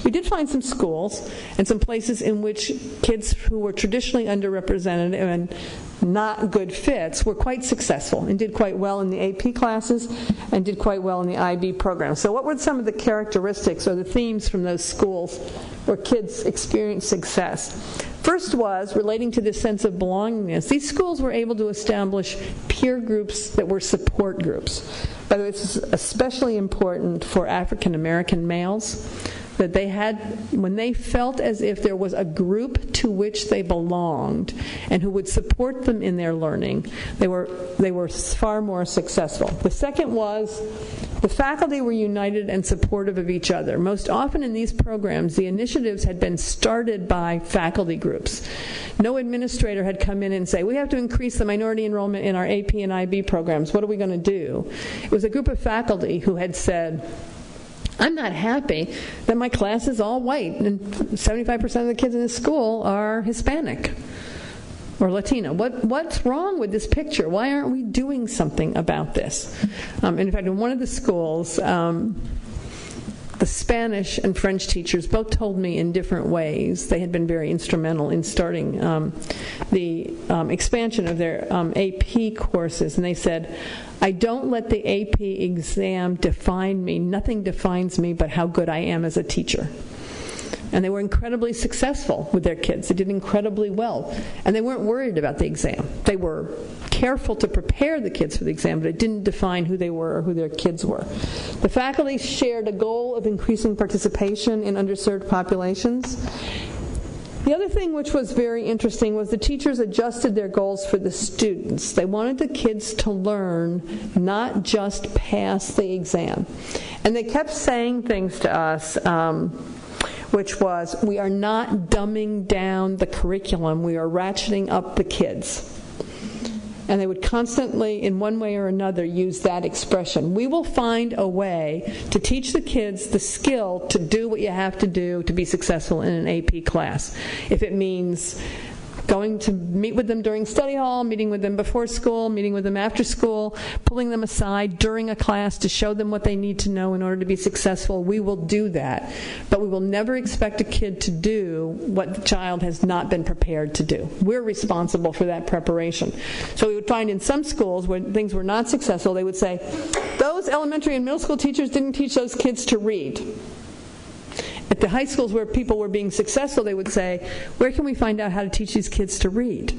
we did find some schools and some places in which kids who were traditionally underrepresented and not good fits were quite successful and did quite well in the AP classes and did quite well in the IB program. So what were some of the characteristics or the themes from those schools where kids experienced success? First was relating to this sense of belongingness. These schools were able to establish peer groups that were support groups. By the way, this is especially important for African American males, that they had, when they felt as if there was a group to which they belonged and who would support them in their learning, they were far more successful. The second was the faculty were united and supportive of each other. Most often in these programs, the initiatives had been started by faculty groups. No administrator had come in and say, we have to increase the minority enrollment in our AP and IB programs. What are we going to do? It was a group of faculty who had said, I'm not happy that my class is all white and 75% of the kids in this school are Hispanic or Latino. What's wrong with this picture? Why aren't we doing something about this? In fact, in one of the schools, the Spanish and French teachers both told me in different ways. They had been very instrumental in starting the expansion of their AP courses, and they said, I don't let the AP exam define me. Nothing defines me but how good I am as a teacher. And they were incredibly successful with their kids. They did incredibly well. And they weren't worried about the exam. They were careful to prepare the kids for the exam, but it didn't define who they were or who their kids were. The faculty shared a goal of increasing participation in underserved populations. The other thing which was very interesting was the teachers adjusted their goals for the students. They wanted the kids to learn, not just pass the exam. And they kept saying things to us, which was, we are not dumbing down the curriculum, we are ratcheting up the kids. And they would constantly, in one way or another, use that expression. We will find a way to teach the kids the skill to do what you have to do to be successful in an AP class. If it means going to meet with them during study hall, meeting with them before school, meeting with them after school, pulling them aside during a class to show them what they need to know in order to be successful, we will do that. But we will never expect a kid to do what the child has not been prepared to do. We're responsible for that preparation. So we would find in some schools when things were not successful, they would say, those elementary and middle school teachers didn't teach those kids to read. At the high schools where people were being successful, they would say, where can we find out how to teach these kids to read?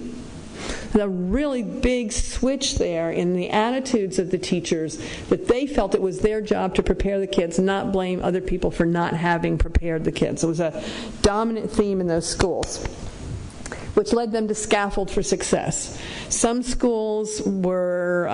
There's a really big switch there in the attitudes of the teachers, that they felt it was their job to prepare the kids, not blame other people for not having prepared the kids. It was a dominant theme in those schools, which led them to scaffold for success. Some schools were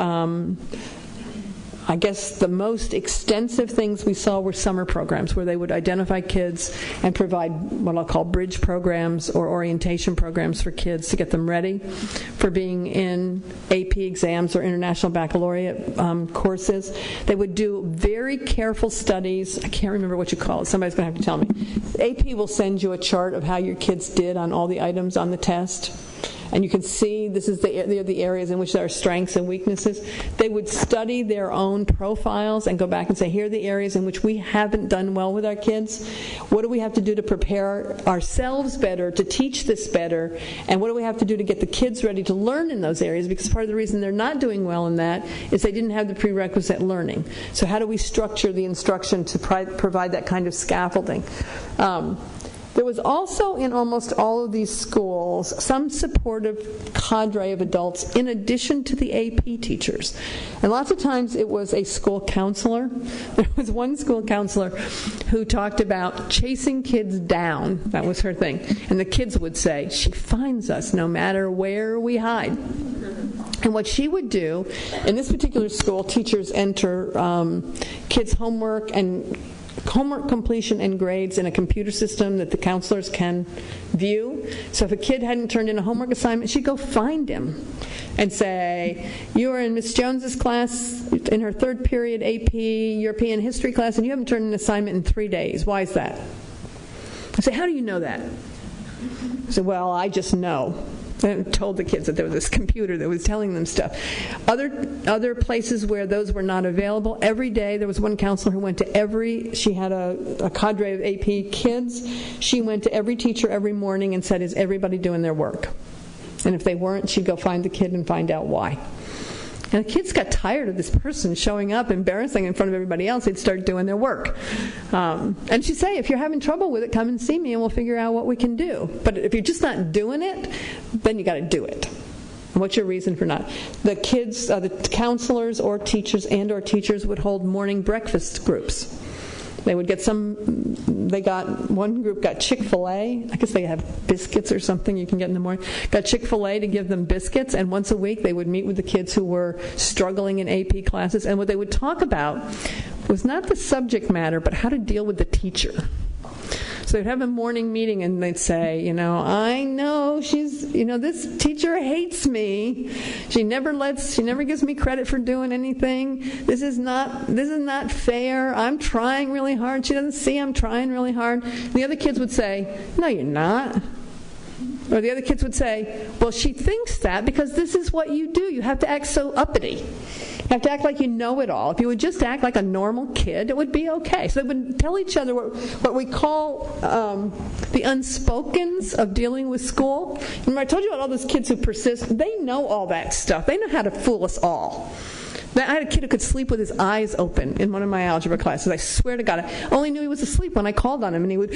I guess the most extensive things we saw were summer programs where they would identify kids and provide what I'll call bridge programs or orientation programs for kids to get them ready for being in AP exams or International Baccalaureate courses. They would do very careful studies. I can't remember what you call it. Somebody's going to have to tell me. AP will send you a chart of how your kids did on all the items on the test. And you can see this is the areas in which there are strengths and weaknesses. They would study their own profiles and go back and say, here are the areas in which we haven't done well with our kids. What do we have to do to prepare ourselves better, to teach this better? And what do we have to do to get the kids ready to learn in those areas? Because part of the reason they're not doing well in that is they didn't have the prerequisite learning. So how do we structure the instruction to provide that kind of scaffolding? There was also in almost all of these schools some supportive cadre of adults in addition to the AP teachers. And lots of times it was a school counselor. There was one school counselor who talked about chasing kids down. That was her thing. And the kids would say, she finds us no matter where we hide. And what she would do, in this particular school, teachers enter kids' homework completion and grades in a computer system that the counselors can view. So if a kid hadn't turned in a homework assignment, she'd go find him and say, you are in Miss Jones's class in her third period AP European history class and you haven't turned in an assignment in 3 days. Why is that? I say, how do you know that? I say, well, I just know. I told the kids that there was this computer that was telling them stuff. Other places where those were not available, every day there was one counselor who went to she had a cadre of AP kids. She went to every teacher every morning and said, is everybody doing their work? And if they weren't, she'd go find the kid and find out why. And the kids got tired of this person showing up, embarrassing in front of everybody else. They'd start doing their work. And she'd say, if you're having trouble with it, come and see me and we'll figure out what we can do. But if you're just not doing it, then you got to do it. And what's your reason for not? The kids, the counselors or teachers would hold morning breakfast groups. They would get one group got Chick-fil-A. I guess they have biscuits or something you can get in the morning. Got Chick-fil-A to give them biscuits, and once a week they would meet with the kids who were struggling in AP classes, and what they would talk about was not the subject matter, but how to deal with the teacher. So they'd have a morning meeting and they'd say, I know this teacher hates me. She never gives me credit for doing anything. This is not fair. I'm trying really hard. She doesn't see I'm trying really hard. And the other kids would say, no, you're not. Or the other kids would say, well, she thinks that because this is what you do. You have to act so uppity. You have to act like you know it all. If you would just act like a normal kid, it would be okay. So they would tell each other what we call the unspokens of dealing with school. Remember, I told you about all those kids who persist. They know all that stuff. They know how to fool us all. I had a kid who could sleep with his eyes open in one of my algebra classes. I swear to God, I only knew he was asleep when I called on him, and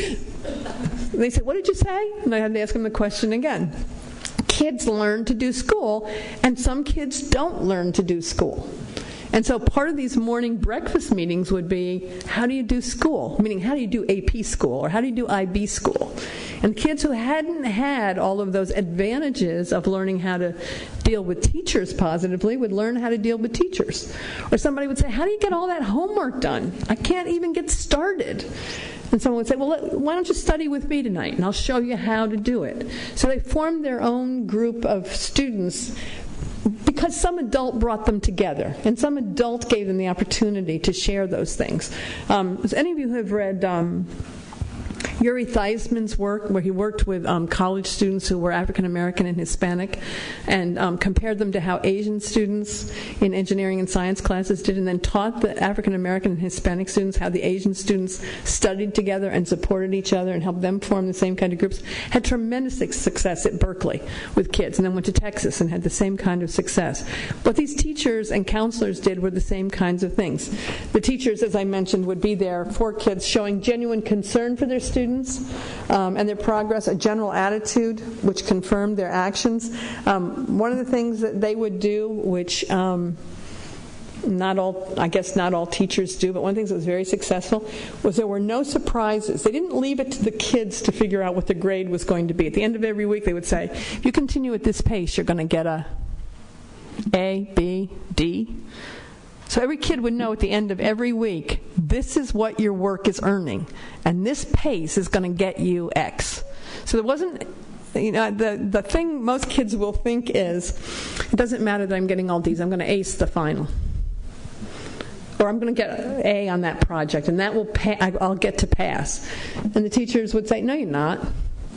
they said, what did you say? And I had to ask him the question again. Kids learn to do school, and some kids don't learn to do school. And so part of these morning breakfast meetings would be, how do you do school? Meaning, how do you do AP school, or how do you do IB school? And kids who hadn't had all of those advantages of learning how to deal with teachers positively would learn how to deal with teachers. Or somebody would say, how do you get all that homework done? I can't even get started. And someone would say, well, why don't you study with me tonight, and I'll show you how to do it. So they formed their own group of students because some adult brought them together, and some adult gave them the opportunity to share those things. Any of you who have read Yuri Theismann's work, where he worked with college students who were African American and Hispanic, and compared them to how Asian students in engineering and science classes did, and then taught the African American and Hispanic students how the Asian students studied together and supported each other and helped them form the same kind of groups. Had tremendous success at Berkeley with kids, and then went to Texas and had the same kind of success. What these teachers and counselors did were the same kinds of things. The teachers, as I mentioned, would be there for kids, showing genuine concern for their students and their progress, a general attitude which confirmed their actions. One of the things that they would do, which not all teachers do, but one of the things that was very successful was there were no surprises. They didn't leave it to the kids to figure out what the grade was going to be. At the end of every week they would say, if you continue at this pace, you're going to get a A, B, D. So every kid would know at the end of every week, this is what your work is earning, and this pace is going to get you X. So there wasn't, the thing most kids will think is, it doesn't matter that I'm getting all D's, I'm going to ace the final. Or I'm going to get an A on that project, and that will I'll get to pass. And the teachers would say, no, you're not.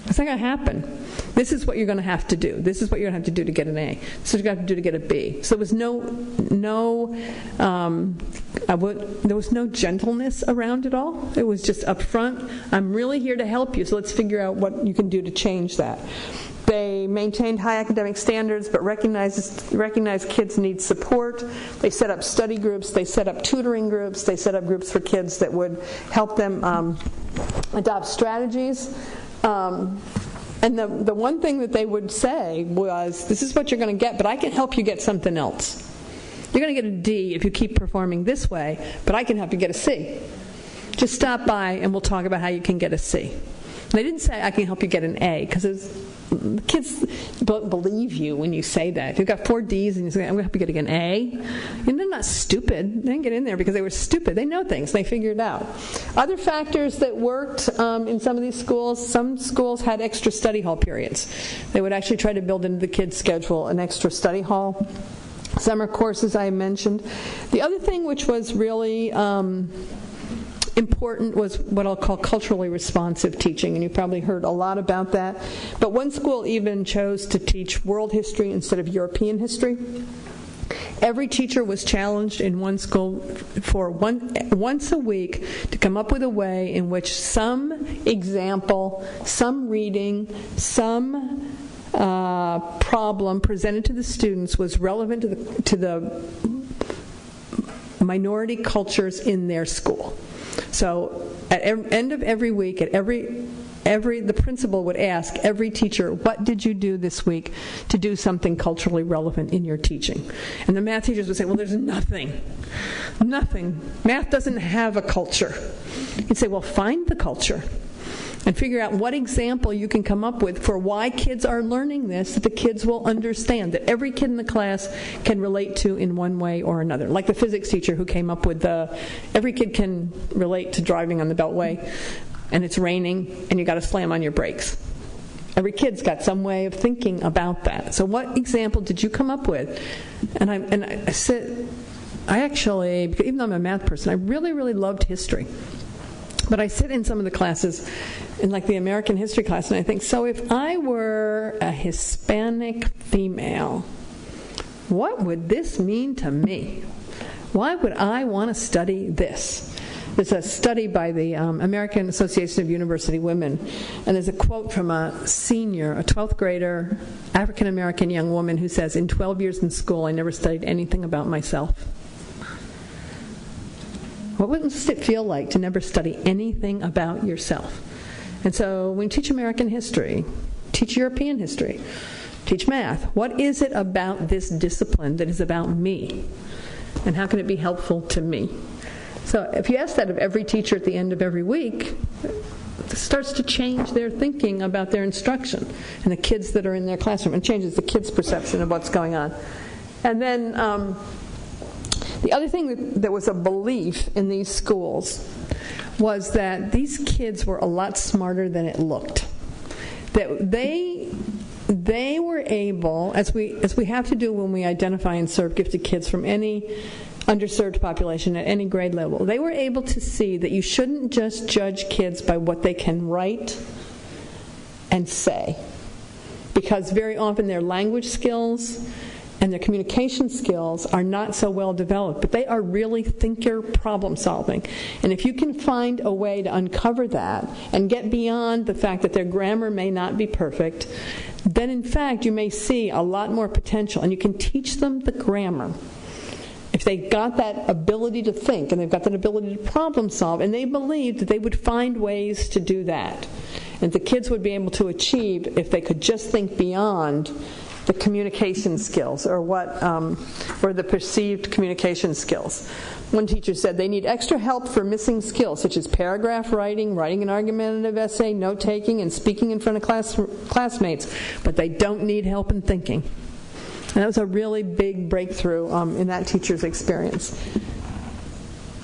It's not going to happen. This is what you're going to have to do. This is what you're going to have to do to get an A. This is what you're going to have to do to get a B. So there was no gentleness around it all. It was just up front. I'm really here to help you, so let's figure out what you can do to change that. They maintained high academic standards, but recognized kids need support. They set up study groups. They set up tutoring groups. They set up groups for kids that would help them adopt strategies. And the one thing that they would say was, this is what you're going to get, but I can help you get something else. You're going to get a D if you keep performing this way, but I can help you get a C. Just stop by and we'll talk about how you can get a C. They didn't say, I can help you get an A, because kids don't believe you when you say that. If you've got 4 D's and you say, I'm going to help you get an A, and they're not stupid. They didn't get in there because they were stupid. They know things. They figured it out. Other factors that worked in some of these schools, some schools had extra study hall periods. They would actually try to build into the kids' schedule an extra study hall. Summer courses I mentioned. The other thing which was really important was what I'll call culturally responsive teaching, and you probably heard a lot about that. But one school even chose to teach world history instead of European history. Every teacher was challenged in one school for once a week to come up with a way in which some example, some reading, some problem presented to the students was relevant to the minority cultures in their school. So at end of every week, the principal would ask every teacher, what did you do this week to do something culturally relevant in your teaching? And the math teachers would say, well, there's nothing. Math doesn't have a culture. You'd say, well, find the culture and figure out what example you can come up with for why kids are learning this that the kids will understand, that every kid in the class can relate to in one way or another. Like the physics teacher who came up with every kid can relate to driving on the Beltway, and it's raining, and you got to slam on your brakes. Every kid's got some way of thinking about that. So what example did you come up with? And I said, I actually, even though I'm a math person, I really, really loved history. But I sit in some of the classes, in like the American history class, and I think, so if I were a Hispanic female, what would this mean to me? Why would I want to study this? There's a study by the American Association of University Women, and there's a quote from a senior, a 12th grader, African-American young woman who says, in 12 years in school, I never studied anything about myself. What would it feel like to never study anything about yourself? And so when you teach American history, teach European history, teach math, what is it about this discipline that is about me? And how can it be helpful to me? So if you ask that of every teacher at the end of every week, it starts to change their thinking about their instruction and the kids that are in their classroom. It changes the kids' perception of what's going on. And then the other thing that was a belief in these schools was that these kids were a lot smarter than it looked. That they were able, as we have to do when we identify and serve gifted kids from any underserved population at any grade level, they were able to see that you shouldn't just judge kids by what they can write and say, because very often their language skills and their communication skills are not so well developed, but they are really thinker problem solving. And if you can find a way to uncover that and get beyond the fact that their grammar may not be perfect, then in fact you may see a lot more potential, and you can teach them the grammar. If they've got that ability to think and they've got that ability to problem solve, and they believed that they would find ways to do that, and the kids would be able to achieve if they could just think beyond the communication skills or the perceived communication skills. One teacher said they need extra help for missing skills such as paragraph writing, writing an argumentative essay, note-taking, and speaking in front of classmates, but they don't need help in thinking. And that was a really big breakthrough in that teacher's experience.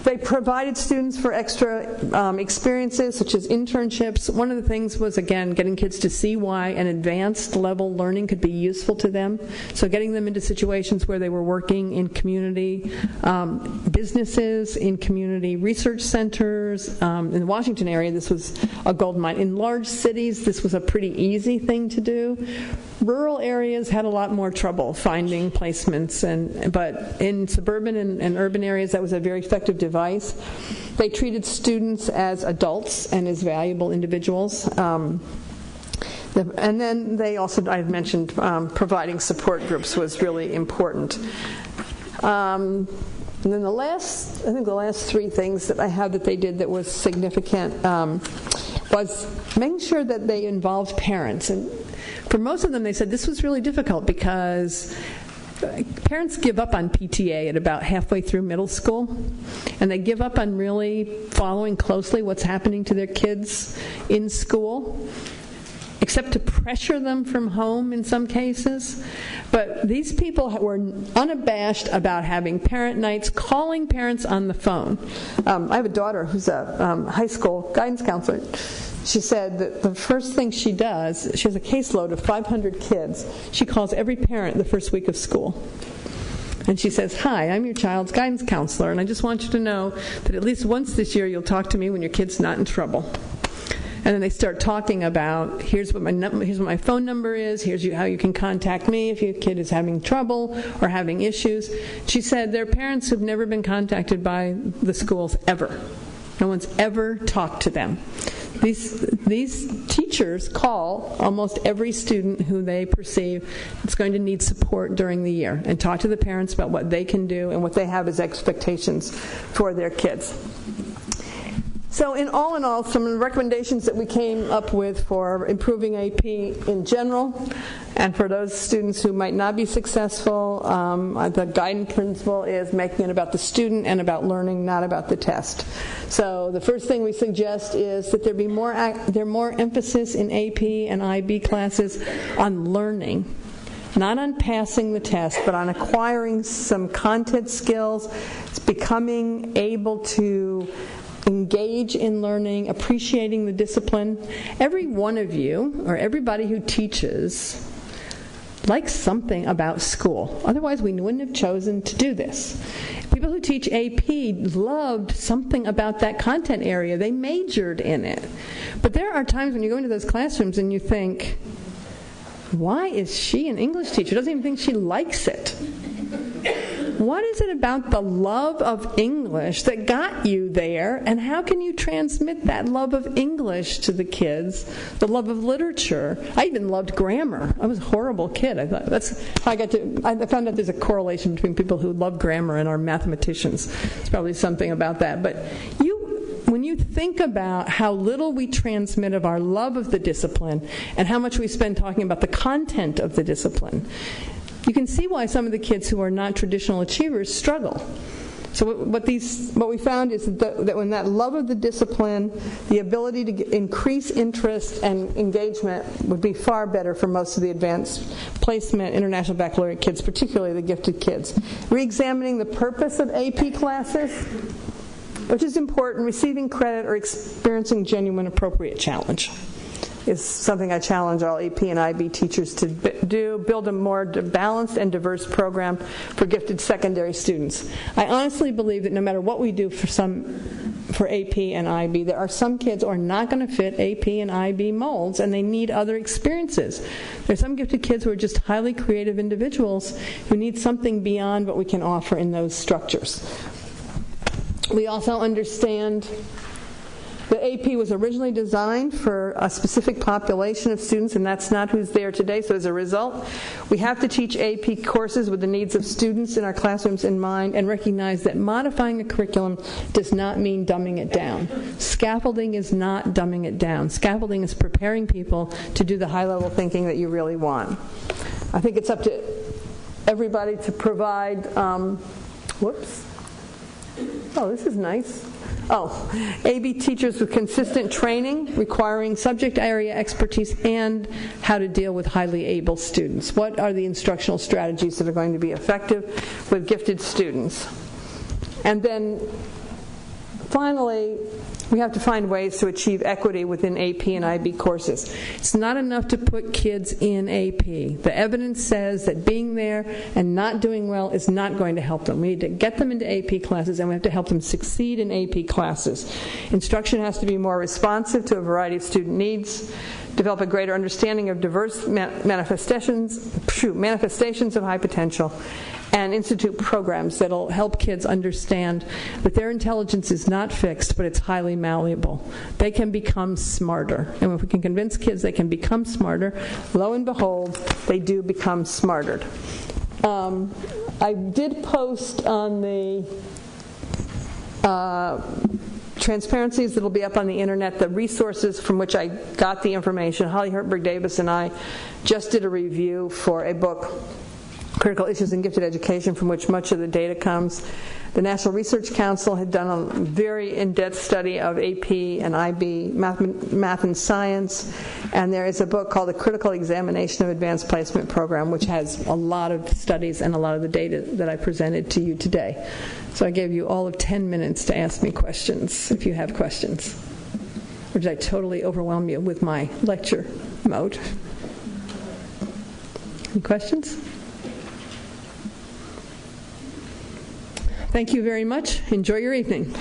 They provided students for extra experiences, such as internships. One of the things was, again, getting kids to see why an advanced level learning could be useful to them. So getting them into situations where they were working in community businesses, in community research centers. In the Washington area, this was a gold mine. In large cities, this was a pretty easy thing to do. Rural areas had a lot more trouble finding placements, but in suburban and urban areas, that was a very effective device. They treated students as adults and as valuable individuals. And then they also, I had mentioned, providing support groups was really important. And then the last three things that I have that they did that was significant was making sure that they involved parents. And for most of them, they said this was really difficult because parents give up on PTA at about halfway through middle school, and they give up on really following closely what's happening to their kids in school, except to pressure them from home in some cases. But these people were unabashed about having parent nights, calling parents on the phone. I have a daughter who's a high school guidance counselor. She said that the first thing she does, she has a caseload of 500 kids. She calls every parent the first week of school. And she says, "Hi, I'm your child's guidance counselor, and I just want you to know that at least once this year you'll talk to me when your kid's not in trouble." And then they start talking about, here's what my phone number is, here's how you can contact me if your kid is having trouble or having issues. She said their parents have never been contacted by the schools ever. No one's ever talked to them. These teachers call almost every student who they perceive is going to need support during the year and talk to the parents about what they can do and what they have as expectations for their kids. So in all, some recommendations that we came up with for improving AP in general, and for those students who might not be successful, the guiding principle is making it about the student and about learning, not about the test. So the first thing we suggest is that there be more emphasis in AP and IB classes on learning. Not on passing the test, but on acquiring some content skills, becoming able to engage in learning, appreciating the discipline. Every one of you, or everybody who teaches, likes something about school. Otherwise, we wouldn't have chosen to do this. People who teach AP loved something about that content area. They majored in it. But there are times when you go into those classrooms and you think, why is she an English teacher? Doesn't even think she likes it. What is it about the love of English that got you there, and how can you transmit that love of English to the kids, the love of literature? I even loved grammar. I was a horrible kid. I thought that's how I found out there's a correlation between people who love grammar and are mathematicians. It's probably something about that. But when you think about how little we transmit of our love of the discipline and how much we spend talking about the content of the discipline, you can see why some of the kids who are not traditional achievers struggle. So what we found is that when that love of the discipline, the ability to increase interest and engagement would be far better for most of the advanced placement international baccalaureate kids, particularly the gifted kids. Re-examining the purpose of AP classes, which is important, receiving credit or experiencing genuine appropriate challenge, is something I challenge all AP and IB teachers to do, build a more balanced and diverse program for gifted secondary students. I honestly believe that no matter what we do for AP and IB, there are some kids who are not going to fit AP and IB molds, and they need other experiences. There's some gifted kids who are just highly creative individuals who need something beyond what we can offer in those structures. We also understand the AP was originally designed for a specific population of students, and that's not who's there today. So as a result, we have to teach AP courses with the needs of students in our classrooms in mind, and recognize that modifying a curriculum does not mean dumbing it down. Scaffolding is not dumbing it down. Scaffolding is preparing people to do the high-level thinking that you really want. I think it's up to everybody to provide, oh, this is nice. AB teachers with consistent training, requiring subject area expertise, and how to deal with highly able students. What are the instructional strategies that are going to be effective with gifted students? And then finally, we have to find ways to achieve equity within AP and IB courses. It's not enough to put kids in AP. The evidence says that being there and not doing well is not going to help them. We need to get them into AP classes, and we have to help them succeed in AP classes. Instruction has to be more responsive to a variety of student needs, develop a greater understanding of diverse manifestations of high potential, and institute programs that will help kids understand that their intelligence is not fixed, but it's highly malleable. They can become smarter. And if we can convince kids they can become smarter, lo and behold, they do become smarter. I did post on the transparencies that will be up on the internet the resources from which I got the information. Holly Hertberg Davis and I just did a review for a book, Critical Issues in Gifted Education, from which much of the data comes. The National Research Council had done a very in-depth study of AP and IB, math and science, and there is a book called The Critical Examination of Advanced Placement Program, which has a lot of studies and a lot of the data that I presented to you today. So I gave you all of 10 minutes to ask me questions, if you have questions. Or did I totally overwhelm you with my lecture mode? Any questions? Thank you very much. Enjoy your evening.